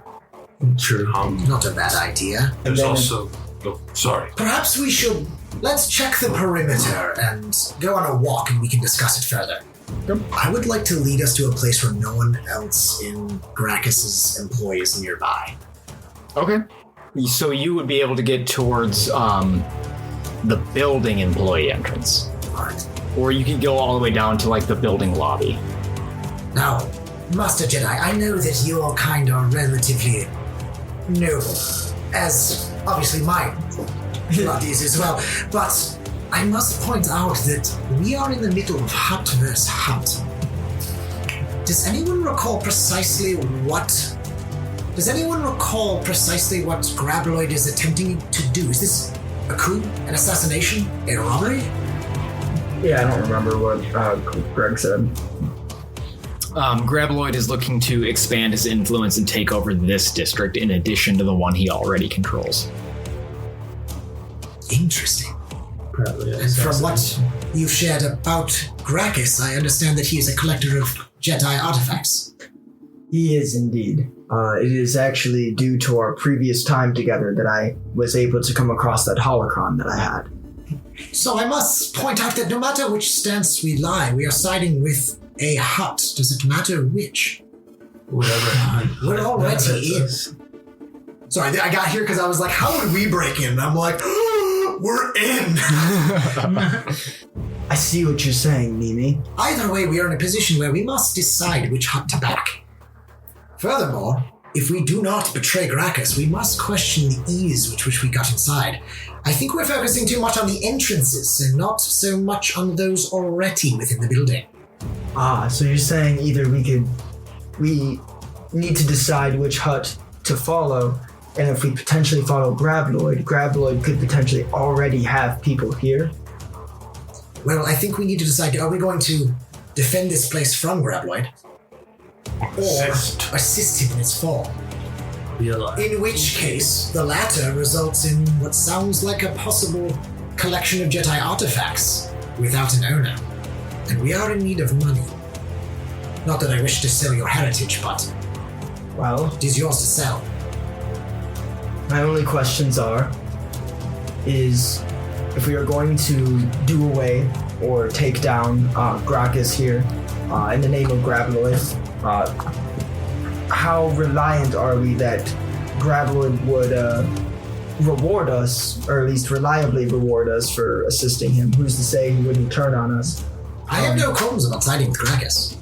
True. Not a bad idea. There's also... Oh, sorry. Perhaps let's check the perimeter and go on a walk and we can discuss it further. Yep. I would like to lead us to a place where no one else in Gracchus's employ is nearby. Okay. So you would be able to get towards the building employee entrance. Right. Or you can go all the way down to the building lobby. Now, Master Jedi, I know that your kind are relatively noble, as obviously my blood is as well, but I must point out that we are in the middle of hut versus hut. Does anyone recall precisely what Grabloid is attempting to do? Is this a coup, an assassination, a robbery? Yeah, I don't remember what Greg said. Grabloid is looking to expand his influence and take over this district in addition to the one he already controls. Interesting. Probably. And from what you've shared about Gracchus, I understand that he is a collector of Jedi artifacts. He is indeed. It is actually due to our previous time together that I was able to come across that holocron that I had. So I must point out that no matter which stance we lie, we are siding with a hut. Does it matter which? Whatever. We're already in. Sorry, I got here because I was like, how would we break in? And I'm like, we're in. I see what you're saying, Mimi. Either way, we are in a position where we must decide which hut to back. Furthermore, if we do not betray Gracchus, we must question the ease with which we got inside. I think we're focusing too much on the entrances and not so much on those already within the building. So you're saying either we need to decide which hut to follow, and if we potentially follow Grabloid could potentially already have people here? Well, I think we need to decide, are we going to defend this place from Grabloid? Or assist him in his fall? In which case, the latter results in what sounds like a possible collection of Jedi artifacts without an owner. And we are in need of money. Not that I wish to sell your heritage, but... well, it is yours to sell. My only questions is if we are going to do away or take down Gracchus here in the name of Grabloid, how reliant are we that Grabloid would reward us, or at least reliably reward us for assisting him? Who's to say he wouldn't turn on us? I have no qualms about siding with Gracchus.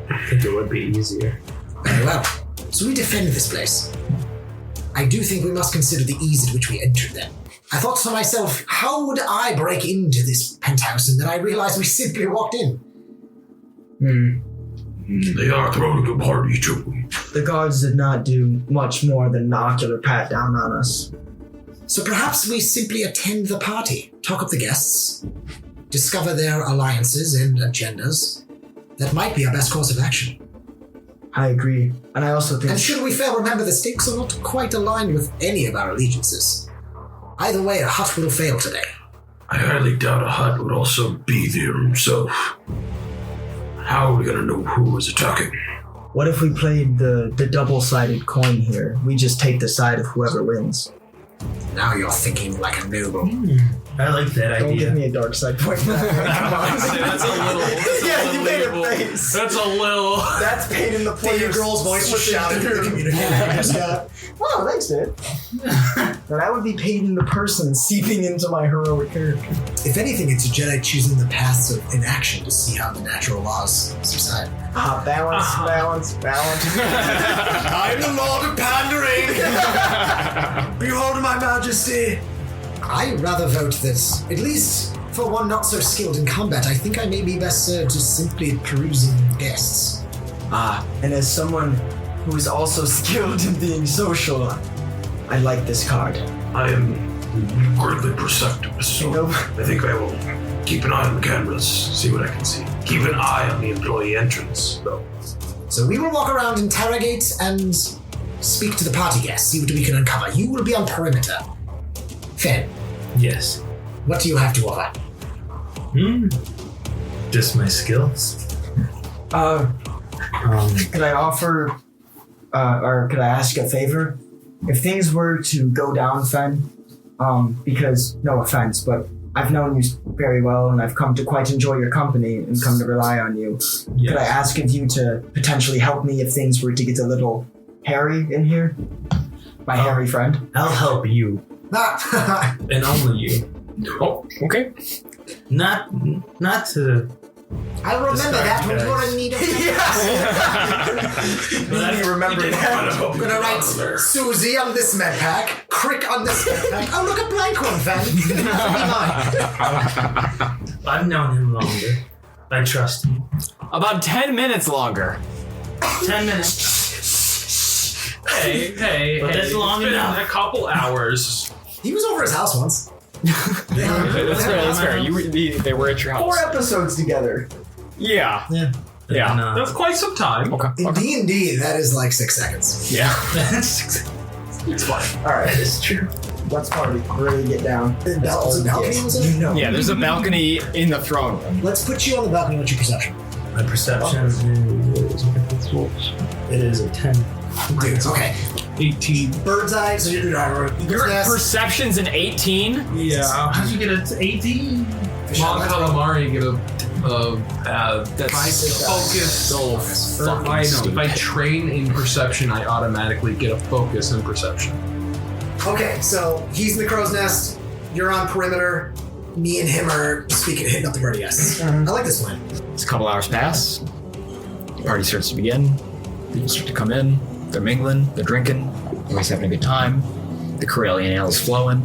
I think it would be easier. Very well. So we defend this place. I do think we must consider the ease at which we entered then. I thought to myself, how would I break into this penthouse? And then I realized we simply walked in. They are throwing a party too. The guards did not do much more than an ocular pat down on us. So perhaps we simply attend the party, talk up the guests, discover their alliances and agendas. That might be our best course of action. I agree. And I also think... and should we fail, remember the stakes are not quite aligned with any of our allegiances. Either way, a hut will fail today. I highly doubt a hut would also be there himself. How are we going to know who was attacking? What if we played the double-sided coin here? We just take the side of whoever wins. Now you're thinking like a noble. I like that idea. Don't give me a dark side point. Come on. That's a little. Yeah, you made a face. That's a little. That's pain in the The girl's voice was shouting through the communicator. Oh, thanks, dude. Now that would be pain in the person seeping into my heroic character. If anything, it's a Jedi choosing the paths of inaction to see how the natural laws subside. Balance. I'm the Lord of Pandering! Behold my majesty! I rather vote that, at least for one not so skilled in combat, I think I may be best served just simply perusing guests. And as someone who is also skilled in being social. I like this card. I am greatly perceptive, so I think I will keep an eye on the cameras, see what I can see. Keep an eye on the employee entrance, though. So we will walk around, interrogate, and speak to the party guests, see what we can uncover. You will be on perimeter. Finn. Yes. What do you have to offer? Just my skills. Could I offer, or could I ask a favor? If things were to go down, Fen, because, no offense, but I've known you very well and I've come to quite enjoy your company and come to rely on you. Yes. Could I ask of you to potentially help me if things were to get a little hairy in here? My hairy friend? I'll help you. And only you. Oh, okay. Not to... I'll remember that when you're in need of Maybe remember that. I'm gonna write Syu Zee on this med pack, Crick on this med pack. Oh, look, a blank one, Fen. I've known him longer. I trust him. About 10 minutes longer. 10 minutes. Hey, But that's long it's been enough. a couple hours. He was over his house once. That's fair. They were at your house. 4 episodes together. Yeah. Yeah. Yeah. That's quite some time. Okay. In D&D, that is like 6 seconds. Yeah. It's fine. Alright, It's true. let's party. We're ready to get down. The balcony, was it? You know. Yeah, there's a balcony in the throne room. Let's put you on the balcony. What's your perception? My perception is... It is a 10. Dude, okay. 18. Bird's eye, so you're Your perception's an 18? Yeah. How'd you get it to 18? Mon Calamari get a That's focus. so fucking I know. stupid. If I train in perception, I automatically get a focus in perception. Okay, so he's in the crow's nest. You're on perimeter. Me and him are hitting up the party guests. I like this plan. It's a couple hours pass. The party starts to begin. People start to come in. They're mingling. They're drinking. Everybody's having a good time. The Corellian ale is flowing.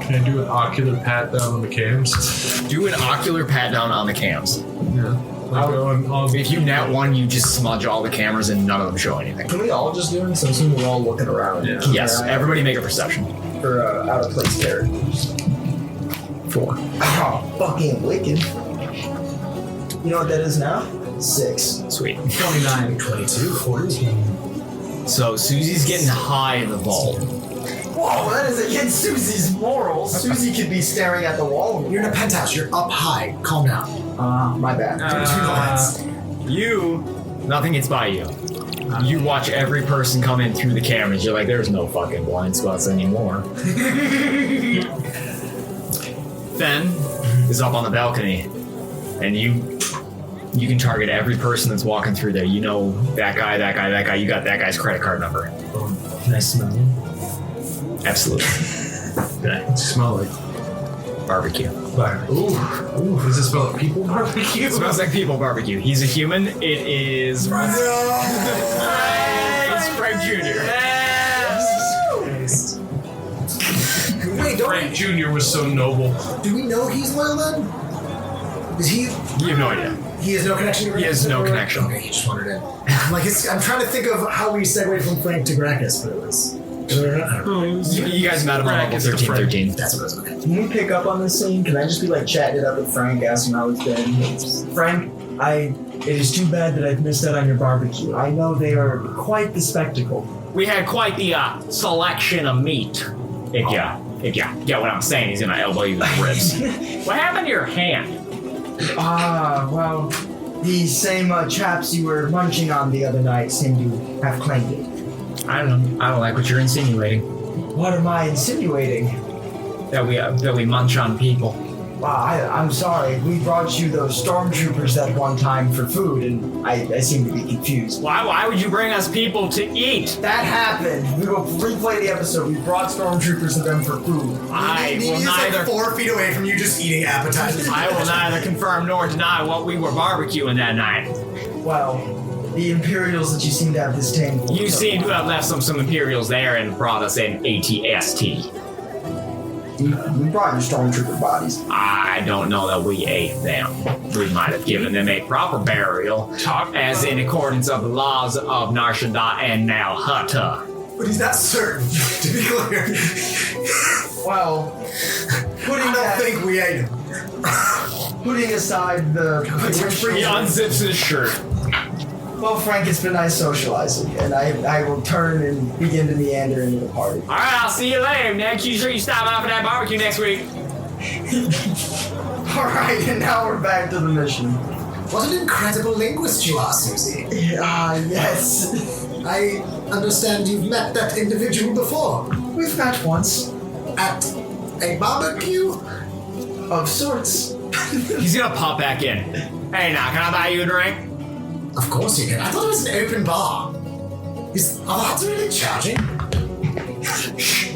Can I do an ocular pat down on the cams? Do an ocular pat down on the cams. Yeah. If you nat one, you just smudge all the cameras and none of them show anything. Can we all just do it? So I'm assuming we're all looking around. Yeah. Yes, everybody make a perception. For out of place characters. 4. Oh, fucking wicked. You know what that is now? 6. Sweet. 29. 22, 14. So Susie's getting high in the vault. Whoa, that is against Susie's morals. Susie could be staring at the wall. You're in a penthouse. You're up high. Calm down. My bad. Between the lines. Nothing gets by you. You watch every person come in through the cameras. You're like, there's no fucking blind spots anymore. Fen is up on the balcony, and you can target every person that's walking through there. You know that guy. You got that guy's credit card number. Can I smell him? Absolutely. What's it smell like? Barbecue. Ooh. Does it smell like people barbecue? It smells like people barbecue. He's a human. It is Frank. It's Frank Jr. Wait, Frank Jr. was so noble. do we know he's loyal then? Is he? You have no idea. He has no connection to He has no Gracchus? connection. Okay, he just wandered in. I'm trying to think of how we segued from Frank to Gracchus, but it was. I don't know. You guys met him on level 13. That's what it was. Okay. Can we pick up on this scene? Can I just be like chatting it up with Frank, asking how it's been? Frank, it is too bad that I've missed out on your barbecue. I know they are quite the spectacle. We had quite the selection of meat. If you get what I'm saying, he's gonna elbow you with ribs. What happened to your hand? Well, the same chaps you were munching on the other night seem to have claimed it. I don't know. I don't like what you're insinuating. What am I insinuating? That we munch on people. I'm sorry. We brought you those stormtroopers that one time for food, and I seem to be confused. Why would you bring us people to eat? That happened. We will replay the episode. We brought stormtroopers to them for food. I will He's neither. like 4 feet away from you just eating appetizers. I will neither confirm nor deny what we were barbecuing that night. Well, the Imperials that you seem to have disdain for. You seem to have left some Imperials there and brought us an ATST. You brought your stormtrooper bodies. I don't know that we ate them. We might have given them a proper burial, as in accordance of the laws of Nar Shaddaa and now Hutta. But he's not certain, to be clear. Well, I don't think we ate him. Putting aside the... He unzips his shirt. Well, Frank, it's been nice socializing, and I will turn and begin to meander into the party. All right, I'll see you later. Next, you sure you stop by for that barbecue next week? All right, and now we're back to the mission. What an incredible linguist you are, Syu Zee. Yes. I understand you've met that individual before. We've met once. At a barbecue? Of sorts. He's gonna pop back in. Hey, now, can I buy you a drink? Of course you can. I thought it was an open bar. Are the odds really charging?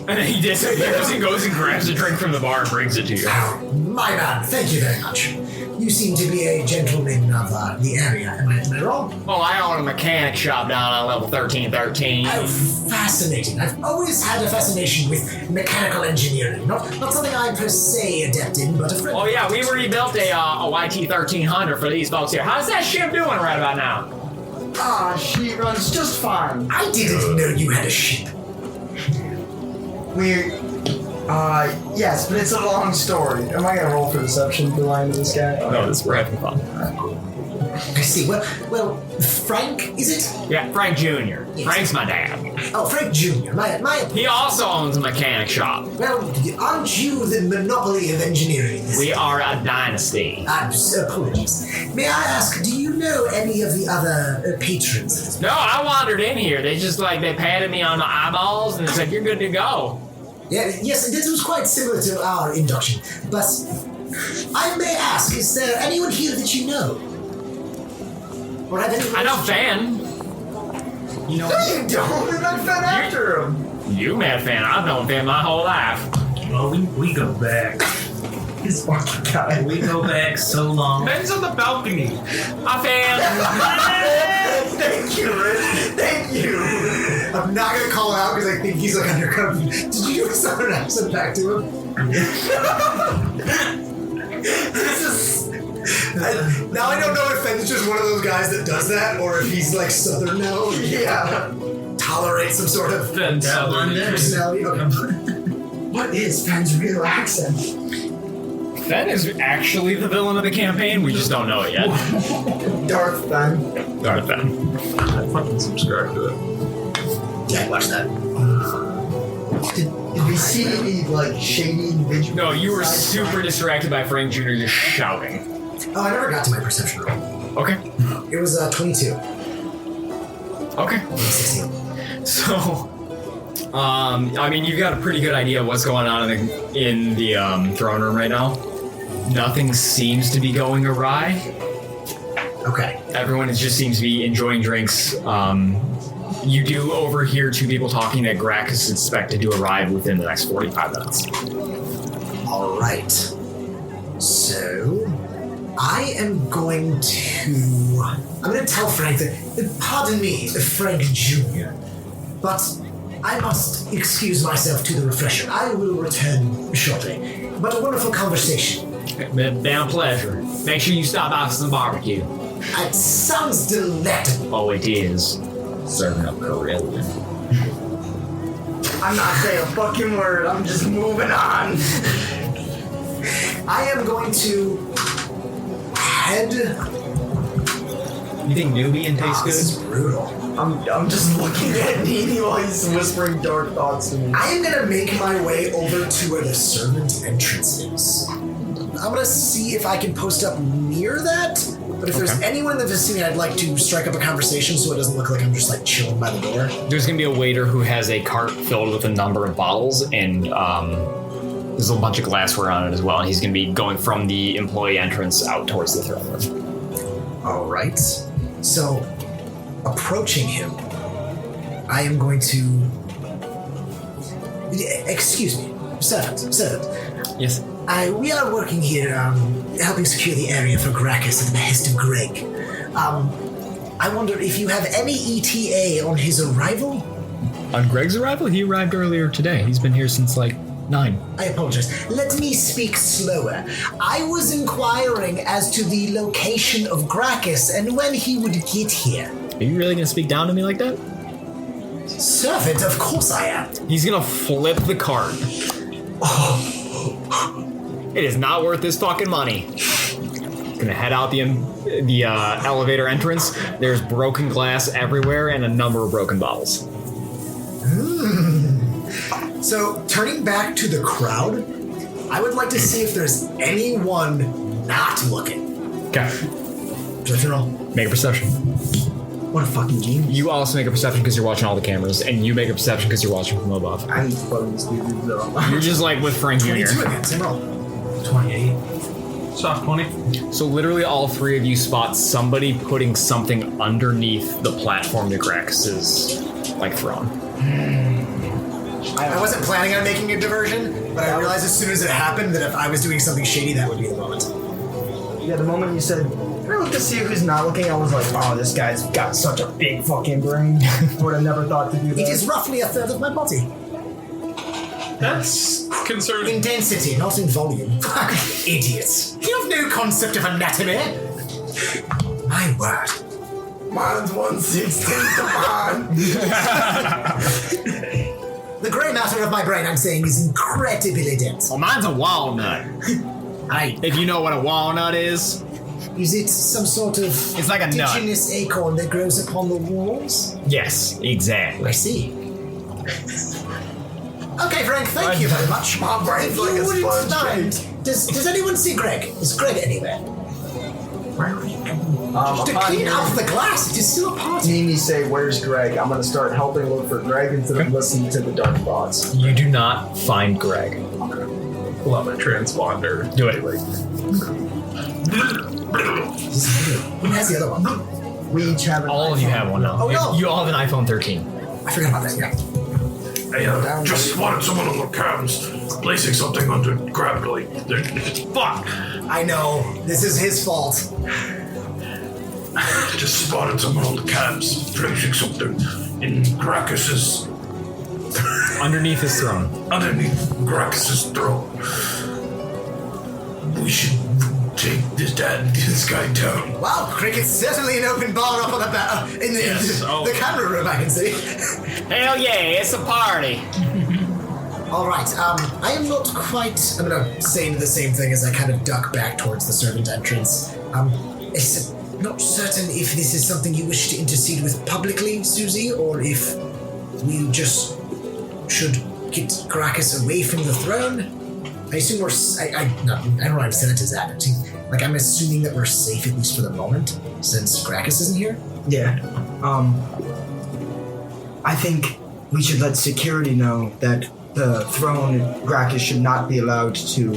And then he disappears and goes and grabs a drink from the bar and brings it to you. Oh, my man. Thank you very much. You seem to be a gentleman of the area. Am I wrong? Oh, I own a mechanic shop down on level 1313. Oh, fascinating. I've always had a fascination with mechanical engineering. Not something I'm per se adept in, but a friend. Oh, yeah, we rebuilt a YT 1300 for these folks here. How's that ship doing right about now? She runs just fine. I didn't know you had a ship. Yes, but it's a long story. Am I gonna roll for deception to lie to this guy? No, we're having fun. I see. Well, Frank, is it? Yeah, Frank Jr. Yes. Frank's my dad. Oh, Frank Jr. My. He also owns a mechanic shop. Well, aren't you the monopoly of engineering? We are a dynasty. Apologies. May I ask, do you know any of the other patrons? No, I wandered in here. They patted me on the eyeballs and they said, "You're good to go." Yeah, yes, this was quite similar to our induction. But I may ask, is there anyone here that you know? Or have anyone? I know Fan. You know, no, you don't. We've been Fan after him. You met Fan. I've known Fan my whole life. Well, we go back. This fucking guy. We go back so long. Ben's on the balcony. Hi, Fan. Thank you, Rich. Thank you. I'm not gonna call out because I think he's like undercover. Did you do a southern accent back to him? Now I don't know if Fenn's just one of those guys that does that, or if he's like southern now. Yeah. Tolerates some sort of Southern personality. Okay. What is Fenn's real accent? Fen is actually the villain of the campaign. We just don't know it yet. Darth Fen. Darth Fen. I fucking subscribe to it. Yeah, watch that. Did we see any shady individuals? No, you were super distracted by Frank Jr. just shouting. Oh, I never got to my perception roll. Okay. It was 22. Okay. 16. So, you've got a pretty good idea of what's going on in the throne room right now. Nothing seems to be going awry. Okay. Everyone just seems to be enjoying drinks. You do overhear two people talking that Grack is expected to arrive within the next 45 minutes. All right. So, I am going to tell Frank that, pardon me, Frank Jr., but I must excuse myself to the refresher. I will return shortly. But a wonderful conversation. Damn pleasure. Make sure you stop by for some barbecue. It sounds delectable. Oh, it is. Serving up Corellian. I'm not saying a fucking word. I'm just moving on. I am going to head. You think Nubian tastes This is good? brutal. I'm just looking at Nini while he's whispering dark thoughts to me. I am going to make my way over to where the servant entrance is. I'm going to see if I can post up near that. But if there's anyone in the vicinity, I'd like to strike up a conversation so it doesn't look like I'm just chilling by the door. There's going to be a waiter who has a cart filled with a number of bottles, and there's a bunch of glassware on it as well. And he's going to be going from the employee entrance out towards the throne room. All right. So, approaching him, I am going to... Excuse me. Servant. Yes. We are working here, helping secure the area for Gracchus at the behest of Greg. I wonder if you have any ETA on his arrival? On Greg's arrival? He arrived earlier today. He's been here since 9. I apologize. Let me speak slower. I was inquiring as to the location of Gracchus and when he would get here. Are you really gonna speak down to me like that? Servant, of course I am. He's gonna flip the card. It is not worth this fucking money. Gonna head out the elevator entrance. There's broken glass everywhere and a number of broken bottles. So, turning back to the crowd, I would like to see if there's anyone not looking. Okay. Perception roll. Make a perception. What a fucking game. You also make a perception because you're watching all the cameras, and you make a perception because you're watching from above. I need to fucking this dude though. You're just like with Frank Jr. 22 again, same roll. 28. Soft 20. So literally all three of you spot somebody putting something underneath the platform that Gracchus is like thrown. I wasn't planning on making a diversion, but I realized as soon as it happened that if I was doing something shady, that would be the moment. Yeah, the moment you said, "Can I look to see who's not looking?" I was like, "Oh, this guy's got such a big fucking brain." I would have never thought to do that. It is roughly a third of my body. That's concerning. In density, not in volume. Idiots. You have no concept of anatomy. My word. Mine's 1/16 of mine. The grey matter of my brain, I'm saying, is incredibly dense. Well, mine's a walnut. If you know what a walnut is. Is it some sort of It's like a nut. indigenous acorn that grows upon the walls? Yes, exactly. I see. Okay, Frank, thank you very much. My brain's If like you a wouldn't sponge mind, does anyone see Greg? Is Greg anywhere? Where are you going? To clean up the glass, it is still a party. Mimi say, "Where's Greg?" I'm gonna start helping look for Greg instead of listening to the dark thoughts. You do not find Greg. Pull out my transponder. Do it. Who has the other one? We each have an All of you have one now. Oh, no. You all have an iPhone 13. I forgot about that, yeah. I just spotted someone on the cams placing something under gravity. Fuck! I know. This is his fault. Just spotted someone on the cams placing something in Gracchus's Underneath his throne. underneath Gracchus's throne. We should take this guy down. Wow, Cricket's certainly an open bar up on the in the camera room, I can see. Hell yeah, it's a party. All right, I am not quite. I'm gonna say the same thing as I kind of duck back towards the servant entrance. It's not certain if this is something you wish to intercede with publicly, Syu Zee, or if we just should get Gracchus away from the throne. I assume we're. I don't know how to say that to Zach. Like, I'm assuming that we're safe at least for the moment, since Gracchus isn't here. Yeah. I think we should let security know that the throne Gracchus should not be allowed to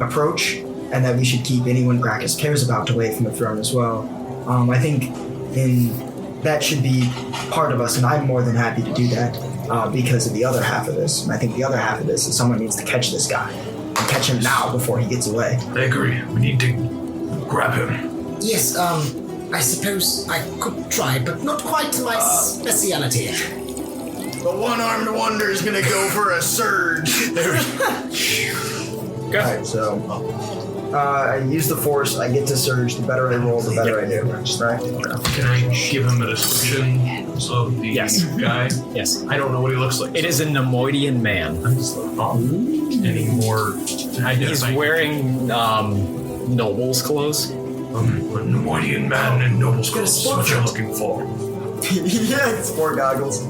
approach, and that we should keep anyone Gracchus cares about away from the throne as well. I think that should be part of us, and I'm more than happy to do that because of the other half of this. And I think the other half of this is someone needs to catch this guy and catch him now before he gets away. I agree. We need to grab him. Yes, I suppose I could try, but not quite my speciality. The one-armed wonder is gonna go for a surge. Alright, so I use the force, I get to surge. The better I roll, the better I do. Right? Can I give him a description of the guy? Yes. I don't know what he looks like. It is a Nemoidian man. I'm just like, any more? He's wearing noble's clothes. A Nemoidian man in noble's clothes. That's what you're looking for. Yeah, it's sport goggles.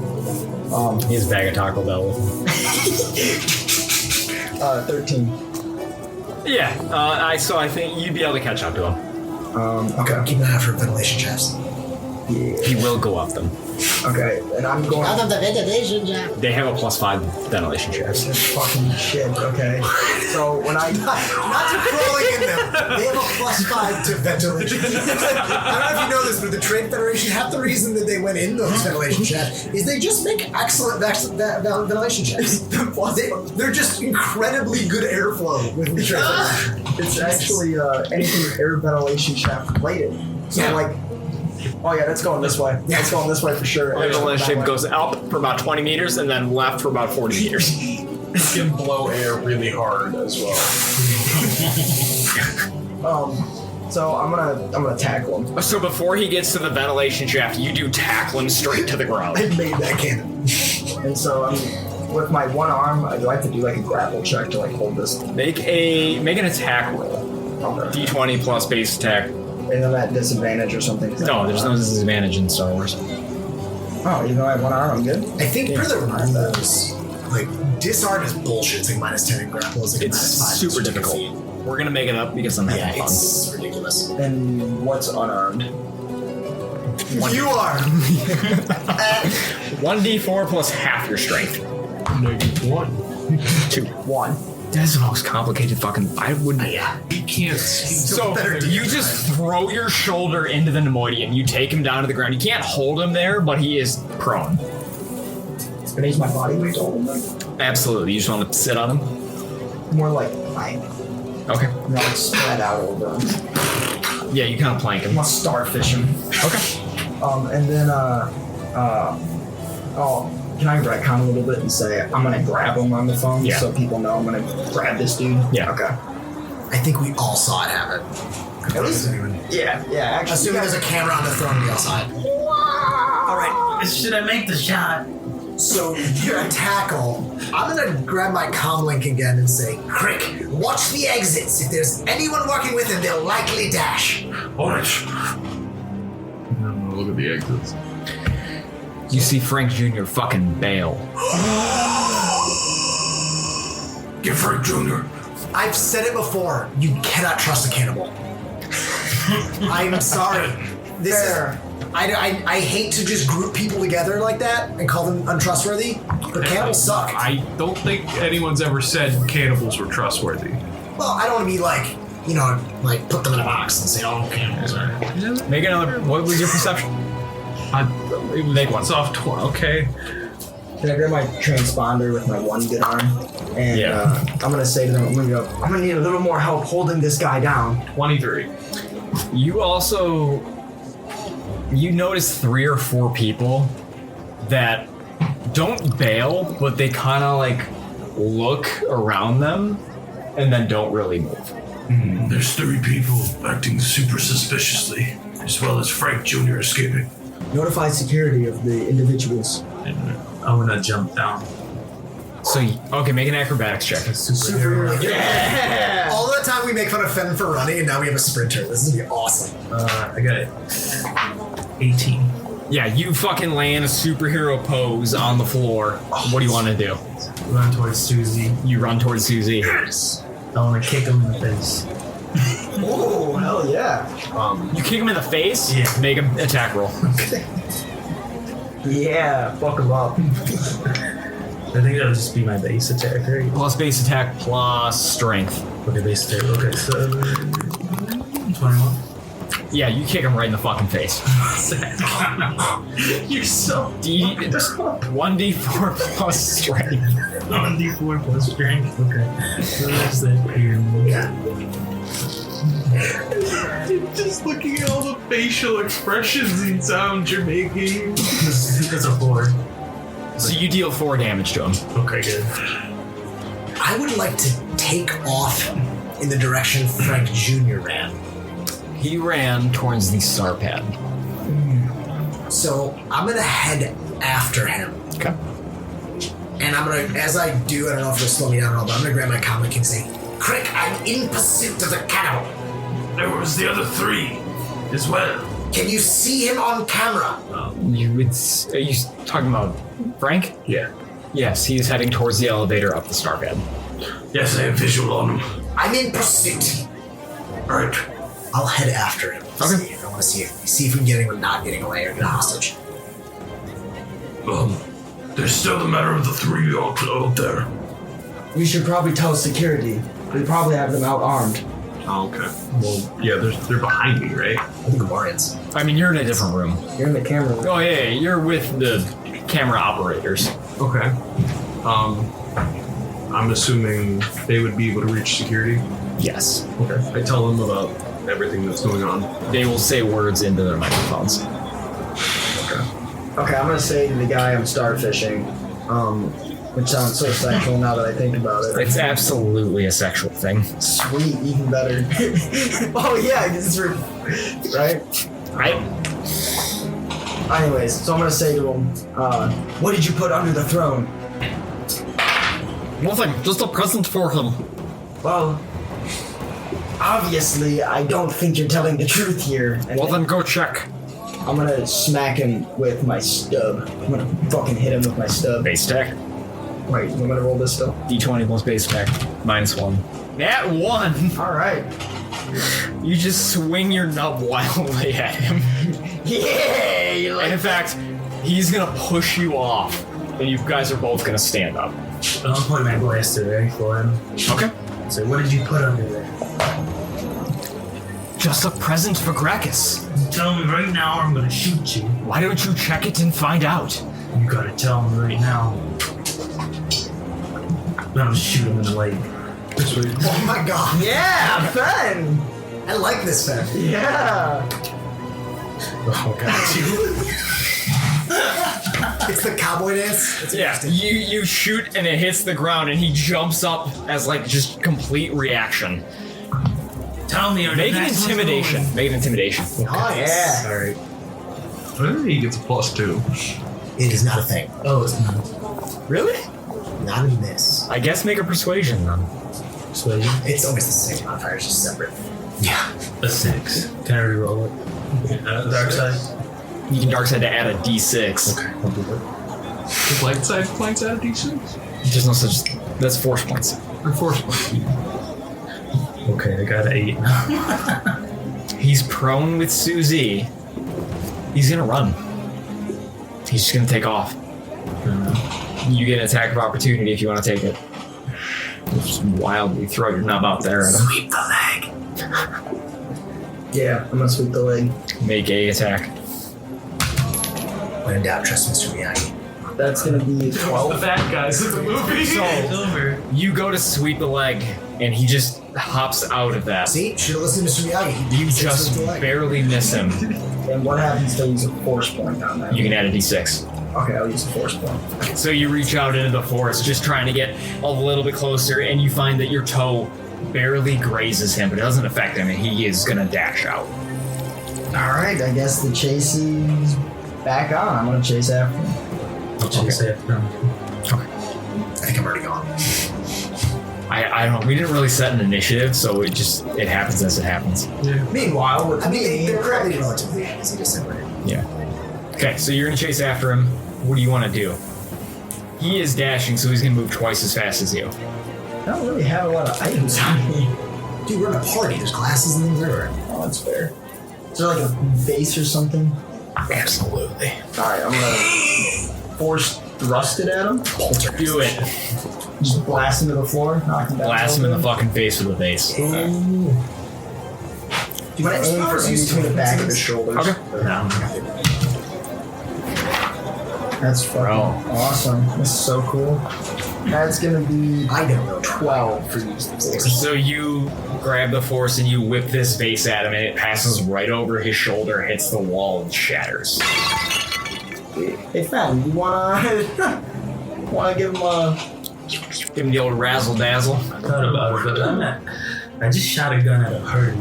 He has a bag of Taco Bell with him. 13. Yeah, so I think you'd be able to catch up to him. Okay. Keep an eye out for ventilation shafts. Yeah. He will go up them. Okay, and I'm going. Out of the ventilation shaft. They have a +5 ventilation shafts. This fucking shit. Okay. So when I Not to crawling in them. They have a +5 to ventilation. I don't know if you know this, but the Trade Federation, half the reason that they went in those ventilation shafts is they just make excellent ventilation shafts. They're just incredibly good airflow with the Trade Federation. It's actually anything air ventilation shaft related. So like, oh yeah, that's going this way. Yeah. It's going this way for sure. The ventilation shaft goes up for about 20 meters and then left for about 40 meters. He can blow air really hard as well. So I'm gonna tackle him. So before he gets to the ventilation shaft, you do tackle him straight to the ground. I made that cannon. And so with my one arm, I'd like to do like a grapple check to like hold this. Make an attack roll. Okay. D20 plus base attack. And then at disadvantage or something. No, there's no disadvantage in Star Wars. Oh, even though I have one arm, I'm good? I think for the rules, like, disarm is bullshit. It's like -10 and grapple is like It's -5. super difficult. We're gonna make it up because I'm having fun. It's ridiculous. And what's unarmed? You are! 1d4 plus half your strength. -1. 2. 1. That's the most complicated fucking. I wouldn't. He can't see. So you just throw your shoulder into the Nemoidian. You take him down to the ground. You can't hold him there, but he is prone. Can I use my body weight to hold him then? Absolutely. You just want to sit on him? More like plank. Okay. And I'll spread out over him. Yeah, you kind of plank him. I'm gonna starfish him. Okay. And then can I retcon a little bit and say I'm gonna grab him on the phone so people know I'm gonna grab this dude? Yeah. Okay. I think we all saw it happen. At least, yeah. Actually, assuming there's a camera on the throne, we all saw it. All right. Should I make the shot? So you're a tackle. I'm gonna grab my comlink again and say, Crick, watch the exits. If there's anyone working with him, they'll likely dash. Alright. Look at the exits. You see Frank Jr. fucking bail. Get Frank Jr. I've said it before. You cannot trust a cannibal. I'm sorry. This is. I hate to just group people together like that and call them untrustworthy, but cannibals suck. I don't think anyone's ever said cannibals were trustworthy. Well, I don't want to be like, like put them in a box and say, oh, cannibals are. Make another. What was your perception? Make one. Soft 20. Okay. Can I grab my transponder with my one good arm? And I'm gonna say to them, I'm gonna need a little more help holding this guy down. 23. You notice 3 or 4 people that don't bail, but they kind of like look around them and then don't really move. There's 3 people acting super suspiciously, as well as Frank Jr. escaping. Notify security of the individuals. I'm gonna jump down. So, make an acrobatics check. Super. Yeah! All the time we make fun of Fenn for running, and now we have a sprinter. This is gonna be awesome. I got it. 18. Yeah, you fucking land a superhero pose on the floor. What do you want to do? Run towards Syu Zee. You run towards Syu Zee. Yes. I want to kick him in the face. Oh, hell yeah. You kick him in the face? Yeah. Make him attack roll. Yeah, fuck him up. I think that'll just be my base attack, right? Plus base attack, plus strength. Okay, base attack. Okay, so 21. Yeah, you kick him right in the fucking face. You're so 1d4 plus strength. 1d4 plus strength. Okay. So that's that here. Just looking at all the facial expressions and sounds you're making. That's a 4. So you deal 4 damage to him. Okay, good. I would like to take off in the direction Frank Jr. ran. He ran towards the star pad. So I'm gonna head after him. Okay. And I'm gonna, as I do, I don't know if it'll slow me down at all, but I'm gonna grab my comic and say, Crick, I'm in pursuit of the cannibal. There was the other 3 as well. Can you see him on camera? Are you talking about Frank? Yeah. Yes, he's heading towards the elevator up the star pad. Yes, I have visual on him. I'm in pursuit. Alright. I'll head after him. Okay. I want to see if we can get anyone not getting away or get a hostage. There's still the matter of the 3 out there. We should probably tell security. We probably have them out armed. Oh, okay. Well, yeah, they're behind me, right? I think Guardians. I mean, you're in a different room. You're in the camera room. Oh, yeah, you're with the camera operators. Okay. I'm assuming they would be able to reach security. Yes. Okay. I tell them about everything that's going on. They will say words into their microphones. Okay, I'm gonna say to the guy I'm starfishing, Which sounds so sexual now that I think about it. It's absolutely a sexual thing. Sweet, even better. Oh yeah, it's right? Anyways, so I'm gonna say to him, what did you put under the throne? Nothing, just a present for him. Well, obviously, I don't think you're telling the truth here. And Well, then go check. I'm gonna smack him with my stub. I'm gonna fucking hit him with my stub. Base stack. Wait, I'm gonna roll this stuff. D20 plus base stack. -1. Nat 1! Alright. You just swing your nub wildly at him. Yeah! You like And in fact, he's gonna push you off. And you guys are both gonna stand up. I'll point my blaster there for him. Okay. So what did you put under there? Just a present for Gracchus. Tell me right now or I'm gonna shoot you. Why don't you check it and find out? You gotta tell me right now. I'm gonna shoot him in the leg. Oh my god. Yeah, Fen! I like this Fen. Yeah! Oh god. It's the cowboy dance. It's Yeah, you shoot and it hits the ground and he jumps up as like just complete reaction. Tell me. Make an intimidation. Make an intimidation. Nice. Alright. I think he gets a +2. It is not a thing. Oh, it's not. Really? Not in this. I guess make a persuasion then. Persuasion. It's always the same modifier, it's just separate. Yeah. A 6. Can I reroll it? Dark side? You can dark side to add a d6. Okay, I'll do that. Does light side points out a D6? There's no such. That's force points. Or force points? Okay, I got an 8. He's prone with Syu Zee. He's gonna run. He's just gonna take off. You get an attack of opportunity if you want to take it. Just wildly throw your nub out there at him. Sweep the leg. Yeah, I'm gonna sweep the leg. Make a attack. When in doubt, trust Mr. Miyagi. That's gonna be 12. The bad guys in the movie. So Over. you go to sweep the leg, and he just hops out of that. See? Should have listened to Mr. Miyagi. You just barely miss him. And what happens if I use a force point on that? You can add a d6. Okay, I'll use a force point. So you reach out into the forest, just trying to get a little bit closer, and you find that your toe barely grazes him, but it doesn't affect him, and he is gonna dash out. Alright, I guess the chase is back on. I'm gonna chase after him. I'll chase after him. I think I'm already gone. I don't know. We didn't really set an initiative, so it happens as it happens. Meanwhile, with I mean, me, they're probably relatively easy to separate. Yeah. Okay, so you're gonna chase after him. What do you want to do? He is dashing, so he's gonna move twice as fast as you. I don't really have a lot of items on me. Dude, we're in a party. There's glasses and things everywhere. Oh, that's fair. Is there like a base or something? Absolutely. Alright, I'm gonna force thrust it at him. Do it. Just blast him to the floor, knock him down. Blast him in the fucking face with a base. I'm gonna aim for in between the back of his shoulders. Okay. That's fucking awesome. This is so cool. That's gonna be I don't know. 12 for use the force. So you grab the force and you whip this vase at him, and it passes right over his shoulder, hits the wall, and shatters. Hey, Fen, you wanna give him the old razzle dazzle? I thought about it, but I just shot a gun at a party.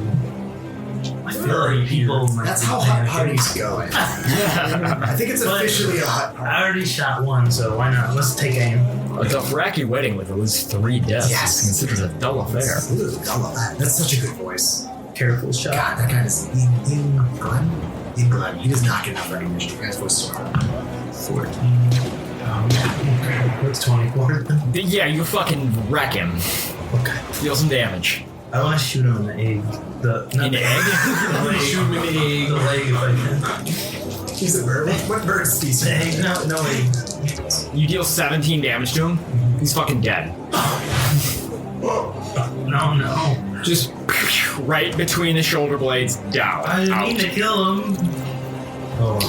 I feel like people might That's be how hot panicking. parties go. I think it's officially a hot party. I already shot one, so why not? Let's take aim. A Dothraki wedding with at least 3 deaths Yes. is considered a dull affair. Ooh, I love that. That's such a good voice. Careful shot. God, that guy is in Glenn. In Glenn. He does not get enough recognition. That guy's voice is so hard. 14. What's 24? Yeah, you fucking wreck him. Okay. Deal some damage. I want to shoot him in the egg. Not In the egg? the leg. Shoot him in the egg. The leg if I can. He's a bird. What bird species? The egg? No egg. You deal 17 damage to him, he's fucking dead. No. Just right between the shoulder blades, down. I didn't out. mean to kill him. Oh.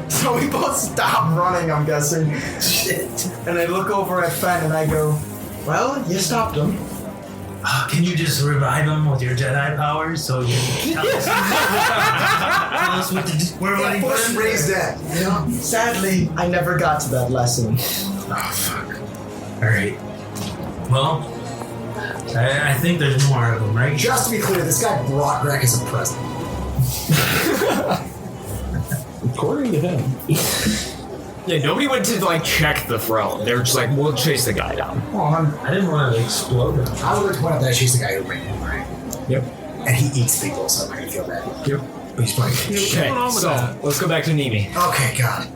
So we both stop running, I'm guessing. Shit. And I look over at Fen and I go, well, you stopped him. Can you just revive him with your Jedi powers so you can tell us, tell us what to do? Where Yeah, he force went? raised dead. You know? Sadly, I never got to that lesson. Oh, fuck. Alright. Well, I think there's more of them, right? Just to be clear, this guy brought Greg as a present. According to him. Yeah, nobody went to like check the throne. They were just like, we'll chase the guy down. I didn't want to explode him. I would like to point out that she's the guy who ran him, right? Yep. And he eats people, so I'm not gonna feel bad. Yep. But he's probably Okay, so let's go back to Nimi. Okay, God.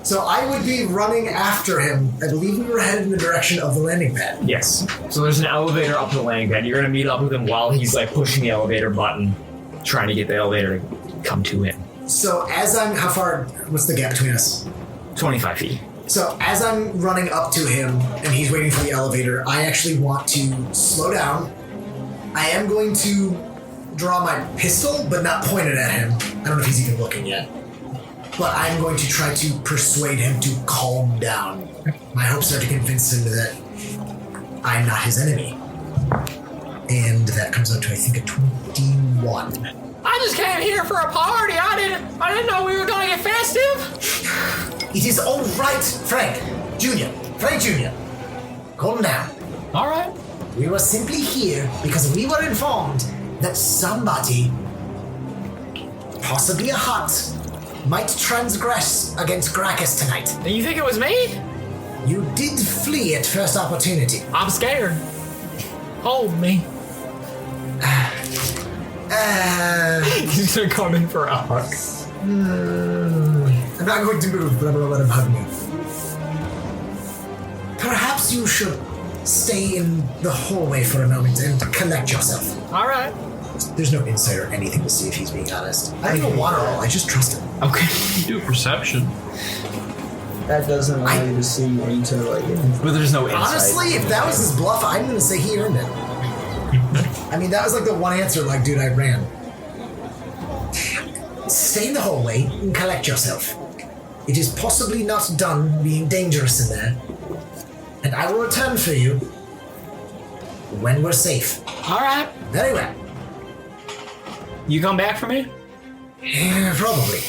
So I would be running after him. I believe we were headed in the direction of the landing pad. Yes. So there's an elevator up to the landing pad. You're gonna meet up with him while he's like pushing the elevator button, trying to get the elevator to come to him. So as I'm, how far, what's the gap between us? 25 feet. So as I'm running up to him and he's waiting for the elevator, I actually want to slow down. I am going to draw my pistol, but not point it at him. I don't know if he's even looking yet. But I'm going to try to persuade him to calm down. My hopes are to convince him that I'm not his enemy. And that comes out to, I think, a 21. I just came here for a party. I didn't know we were gonna get festive. It is all right, Frank Jr. Calm down. All right. We were simply here because we were informed that somebody, possibly a Hutt, might transgress against Gracchus tonight. And you think it was me? You did flee at first opportunity. I'm scared. Hold me. He's gonna come in for a hug. I'm not going to move, but I'm gonna let him hug me. Perhaps you should stay in the hallway for a moment and collect yourself. All right. There's no insight or anything to see if he's being honest. I don't even want to roll. I just trust him. Okay. You do perception. That doesn't allow you to see into like. But there's no insight. Honestly, if that was his bluff, I'm gonna say he earned it. I mean, that was like the one answer, like, dude, I ran. Stay in the hallway and collect yourself. It is possibly not done being dangerous in there. And I will return for you when we're safe. All right. Very well. You come back for me? Yeah, probably.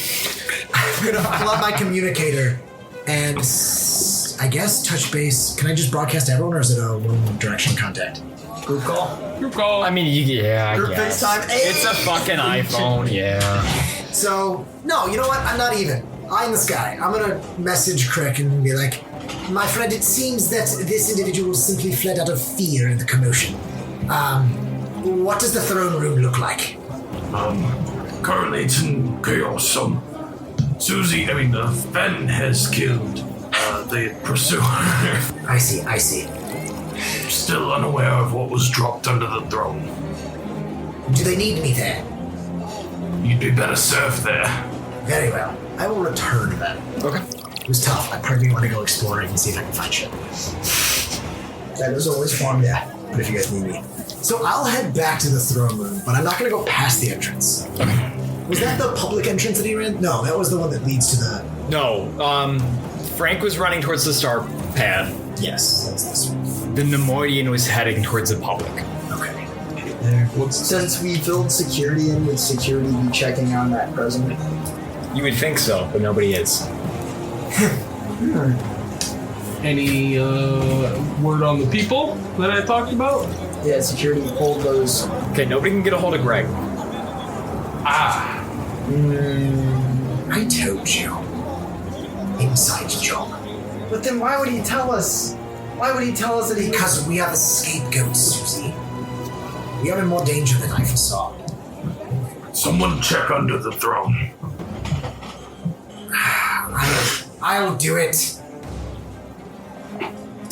I'm gonna pull out my communicator and I guess touch base. Can I just broadcast to everyone, or is it a one direction contact? Group call. Group call. I mean, yeah, I Group guess. FaceTime. It's a fucking iPhone, yeah. So, no, you know what? I'm not even. I'm this guy. I'm gonna message Crick and be like, my friend, it seems that this individual simply fled out of fear in the commotion. What does the throne room look like? Currently it's in chaos. Syu Zee, Ben has killed the pursuer. I see. Still unaware of what was dropped under the throne. Do they need me there? You'd be better served there. Very well. I will return then. Okay. It was tough. I probably want to go exploring and see if I can find shit. That is always fun. Yeah, but if you guys need me. So I'll head back to the throne room, but I'm not going to go past the entrance. Okay. Was that the public entrance that he ran? No, that was the one that leads to the... No, Frank was running towards the star pad. Yes, that's this one. The Nemoidian was heading towards the public. Okay. Since we build security in, would security be checking on that present? You would think so, but nobody is. Any word on the people that I talked about? Yeah, security pulled those. Okay, nobody can get a hold of Greg. I told you. Inside job. But then why would he tell us? Why would he tell us that he... Because we are the scapegoats, Syu Zee. We are in more danger than I foresaw. Someone check under the throne. I'll do it.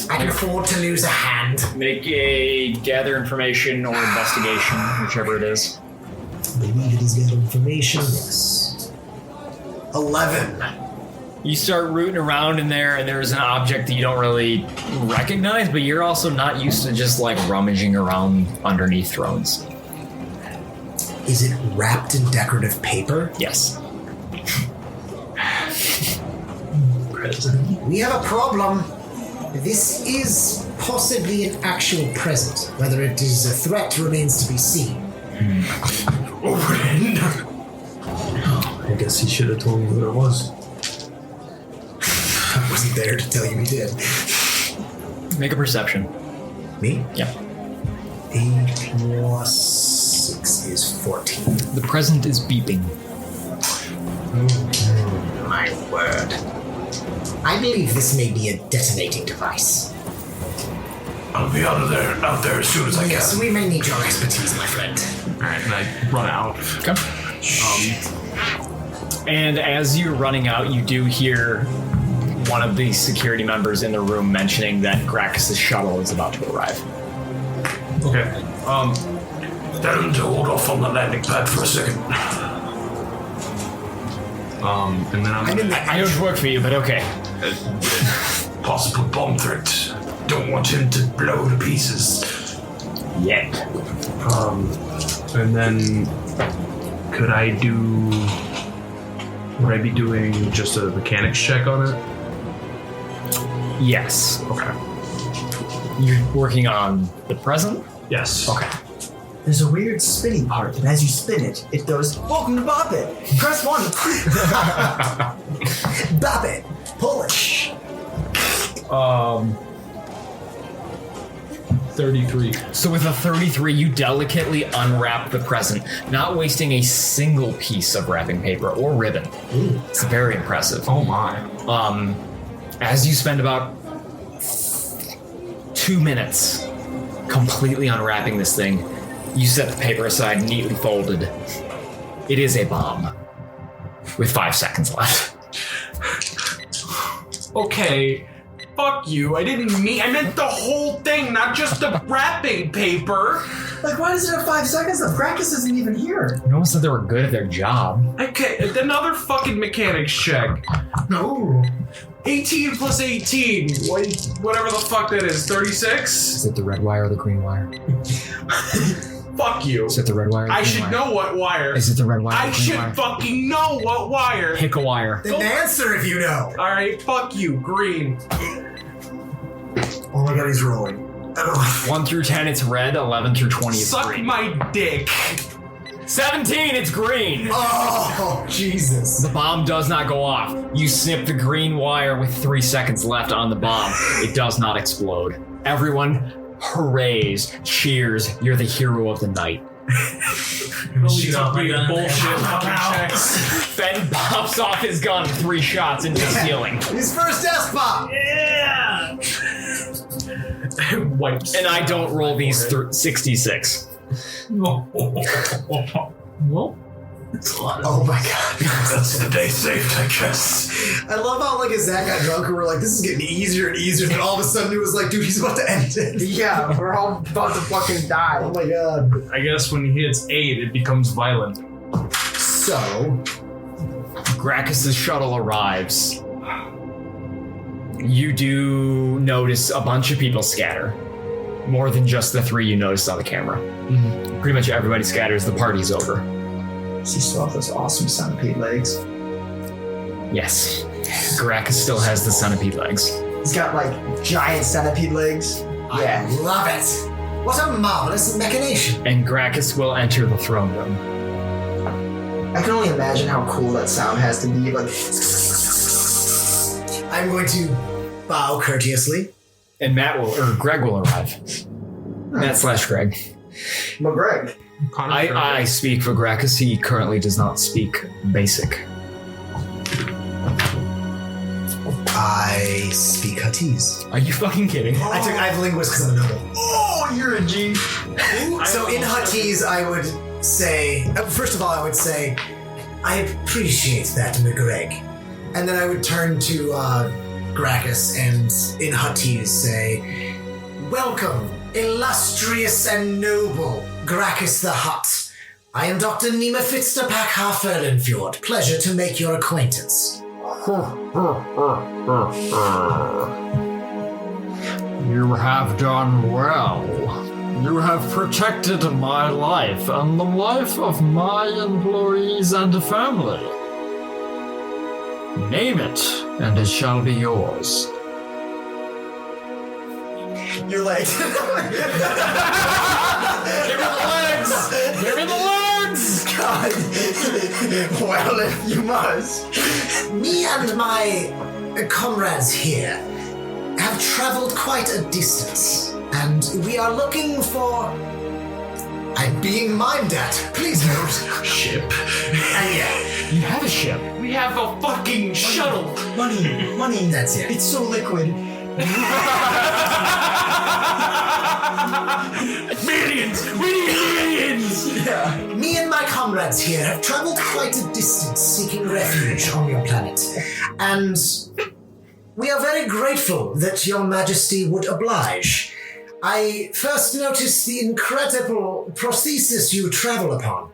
I can afford to lose a hand. Make a gather information or investigation, whichever it is. I believe it is gather information. Yes. 11. You start rooting around in there, and there's an object that you don't really recognize, but you're also not used to just like rummaging around underneath thrones. Is it wrapped in decorative paper? Yes. We have a problem. This is possibly an actual present. Whether it is a threat remains to be seen. I guess he should have told me what it was. I wasn't there to tell you he did. Make a perception. Me? Yeah. 8 plus 6 is 14. The present is beeping. My word. I believe this may be a detonating device. I'll be out there as soon as I can. Yes, we may need your expertise, my friend. Alright, and I run out. Okay. And as you're running out, you do hear one of the security members in the room mentioning that Gracchus' shuttle is about to arrive. Okay. Tell him to hold off on the landing pad for a second. And then I'm gonna... I don't work for you, but okay. Possible bomb threat. Don't want him to blow to pieces. Yet. And then could I do... Would I be doing just a mechanics check on it? Yes. Okay. You're working on the present? Yes. Okay. There's a weird spinning part, and as you spin it, it goes, welcome to Bop It! Press 1! Bop it! Pull it! 33. So with a 33, you delicately unwrap the present, not wasting a single piece of wrapping paper or ribbon. Ooh. It's very impressive. Oh my. As you spend about 2 minutes completely unwrapping this thing, you set the paper aside, neatly folded. It is a bomb with 5 seconds left. Okay. Fuck you. I meant the whole thing, not just the wrapping paper. Like, why does it have 5 seconds left? Gracchus isn't even here. No one said they were good at their job. Okay, another fucking mechanics check. No. 18 plus 18. Whatever the fuck that is. 36? Is it the red wire or the green wire? Fuck you. Is it the red wire or the I green should wire? know what wire. Is it the red wire or I the green should wire? fucking know what wire. Pick a wire. Then answer if you know. Alright, fuck you. Green. Oh my god, he's rolling. 1 through 10, it's red. 11 through 20, it's Suck green. my dick. 17, it's green. Oh, Jesus. The bomb does not go off. You snip the green wire with 3 seconds left on the bomb. It does not explode. Everyone hoorays, cheers. You're the hero of the night. Shoot off my gun. Bullshit fucking checks. Ben pops off his gun, 3 shots into the ceiling. His first desk pop! Yeah! Wipes. And I don't roll these 66. Well, Oh my god. That's the day saved, I guess. I love how like as Zach got drunk, we were like, this is getting easier and easier, and all of a sudden it was like, dude, he's about to end it. Yeah, we're all about to fucking die. Oh my god. I guess when he hits 8, it becomes violent. So, Gracchus' shuttle arrives. You do notice a bunch of people scatter. More than just the 3 you noticed on the camera. Mm-hmm. Pretty much everybody scatters. The party's over. Does he still have those awesome centipede legs? Yes. Gracchus still has the centipede legs. He's got like giant centipede legs. I love it. What a marvelous machination. And Gracchus will enter the throne room. I can only imagine how cool that sound has to be. Like, I'm going to bow courteously. And Greg will arrive. Matt/Greg. McGreg. I speak for Gracchus. He currently does not speak basic. I speak Huttese. Are you fucking kidding? I have linguist because I'm a noble. Oh, you're a G. So in Huttese, I would say, first of all, I would say, I appreciate that, McGreg. And then I would turn to Gracchus and in Huttese say, welcome, illustrious and noble Gracchus the Hutt. I am Dr. Nima Fitznapak Harferdenfjord. Pleasure to make your acquaintance. You have done well. You have protected my life and the life of my employees and family. Name it, and it shall be yours. Your legs. Give me the legs! Give me the legs! God. Well, if you must. Me and my comrades here have have traveled quite a distance, and we are looking for... I'm being mimed at. Please don't. Ship. Yeah. You have a ship. We have a fucking shuttle. Money. That's it. It's so liquid. Millions! We need millions! Yeah. Me and my comrades here have traveled quite a distance seeking refuge on your planet, and we are very grateful that your majesty would oblige. I first noticed the incredible prosthesis you travel upon,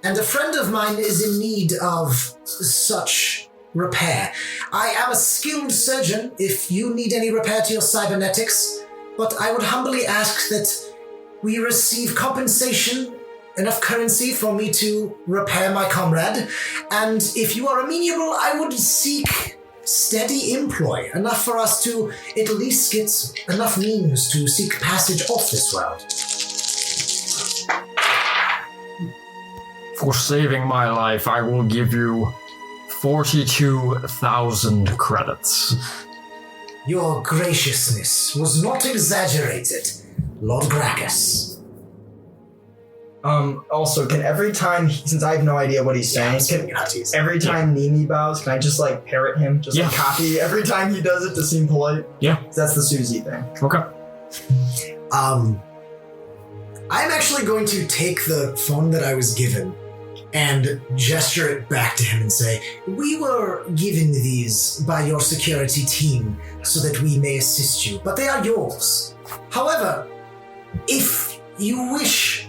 and a friend of mine is in need of such repair. I am a skilled surgeon if you need any repair to your cybernetics, but I would humbly ask that we receive compensation, enough currency for me to repair my comrade, and if you are amenable, I would seek steady employ, enough for us to at least get enough means to seek passage off this world. For saving my life, I will give you 42,000 credits. Your graciousness was not exaggerated, Lord Gracchus. Also, can every time, since I have no idea what he's saying, every time Nimi bows, can I just like parrot him? Just like copy every time he does it to seem polite? Yeah. That's the Syu Zee thing. Okay. I'm actually going to take the phone that I was given and gesture it back to him and say, we were given these by your security team so that we may assist you, but they are yours. However, if you wish,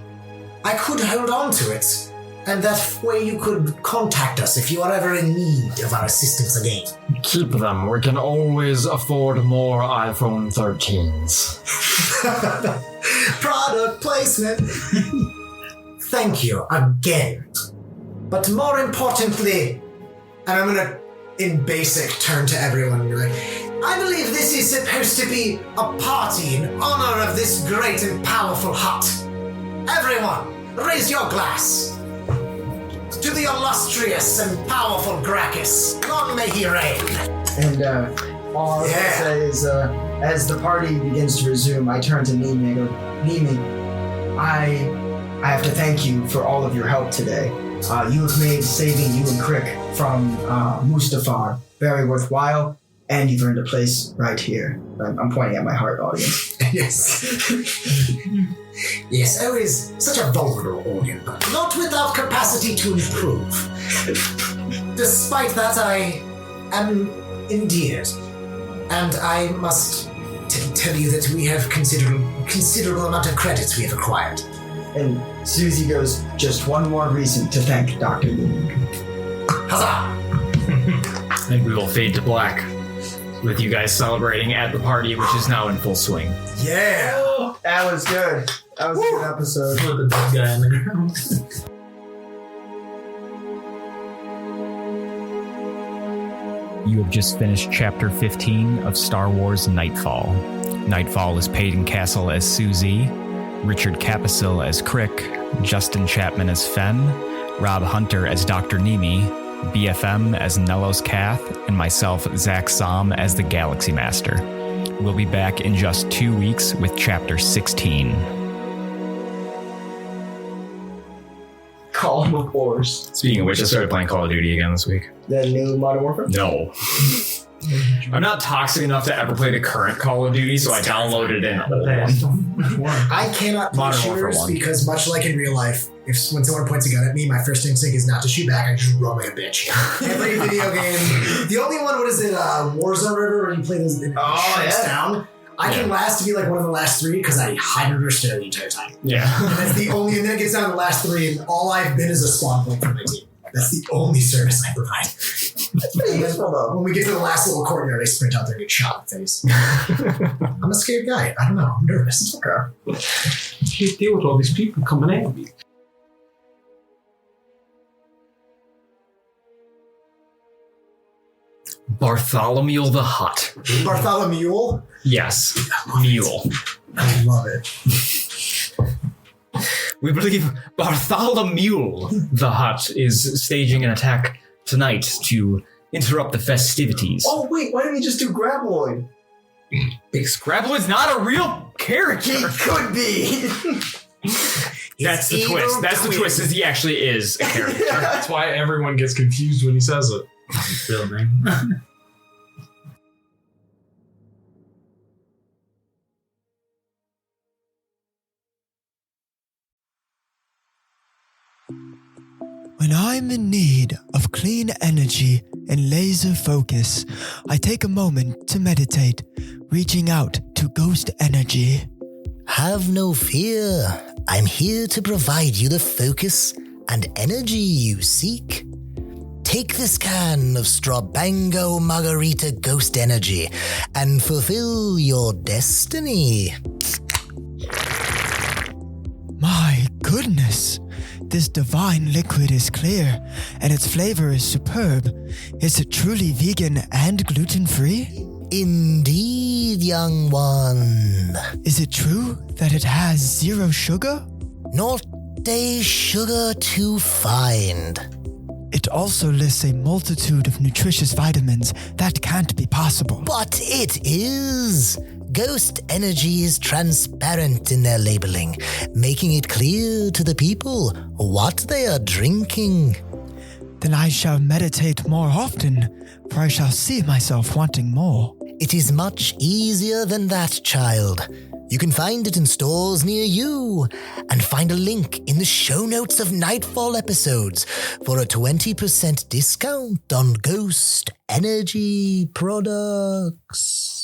I could hold on to it, and that way you could contact us if you are ever in need of our assistance again. Keep them. We can always afford more iPhone 13s. Product placement. Thank you again. But more importantly, and I'm gonna, in basic, turn to everyone and be like, I believe this is supposed to be a party in honor of this great and powerful hut. Everyone, raise your glass. To the illustrious and powerful Gracchus. Long may he reign. And all I was going to say is, as the party begins to resume, I turn to Nimi and I go, Nimi, I have to thank you for all of your help today. You have made saving you and Crick from Mustafar very worthwhile, and you've earned a place right here. I'm pointing at my heart audience. Yes. Yes, always such a vulnerable organ, but not without capacity to improve. Despite that, I am endeared, and I must tell you that we have considerable amount of credits we have acquired. And Syu Zee goes, just one more reason to thank Dr. Nimi. Huzzah! And we will fade to black with you guys celebrating at the party, which is now in full swing. Yeah! Oh, that was good. That was a good episode. Put the dead guy in the ground. You have just finished Chapter 15 of Star Wars Nightfall. Nightfall is Peyton Castle as Syu Zee, Richard Capisil as Crick, Justin Chapman as Fen, Rob Hunter as Dr. Nimi, BFM as Nellos Kath, and myself, Zach Som, as the Galaxy Master. We'll be back in just 2 weeks with Chapter 16. Call of Wars. Speaking of which, I started playing Call of Duty again this week. The new Modern Warfare? No. I'm not toxic enough to ever play the current Call of Duty, so I downloaded an old one. I cannot play Modern Warfare shooters 1. because, much like in real life, when someone points a gun at me, my first instinct is not to shoot back. I just run like a bitch. Every video game. The only one, what is it, Warzone River, where you play those down. I can last to be like one of the last three because I hide under a stair the entire time. Yeah. And that's the only, and then it gets down to the last three, and all I've been is a spawn point for my team. That's the only service I provide. That's pretty useful though. When we get to the last little courtyard, I sprint out there and get shot in the face. I'm a scared guy. I don't know. I'm nervous. Okay. Can't deal with all these people coming at me. Bartholomew the Hutt. Bartholomew? Yes, Mule. I love it. We believe Bartholomew the Hutt is staging an attack tonight to interrupt the festivities. Oh wait, why didn't we just do Graboid? Big Scrabble's not a real character. He could be. That's the twist. That's the twist. Is he actually is a character? That's why everyone gets confused when he says it. His real name. When I'm in need of clean energy and laser focus, I take a moment to meditate, reaching out to ghost energy. Have no fear. I'm here to provide you the focus and energy you seek. Take this can of Strabango Margarita Ghost Energy and fulfill your destiny. My goodness, this divine liquid is clear, and its flavor is superb. Is it truly vegan and gluten-free? Indeed, young one. Is it true that it has 0 sugar? Not a sugar to find. It also lists a multitude of nutritious vitamins. That can't be possible. But it is. Ghost energy is transparent in their labeling, making it clear to the people what they are drinking. Then I shall meditate more often, for I shall see myself wanting more. It is much easier than that, child. You can find it in stores near you, and find a link in the show notes of Nightfall episodes for a 20% discount on Ghost Energy products.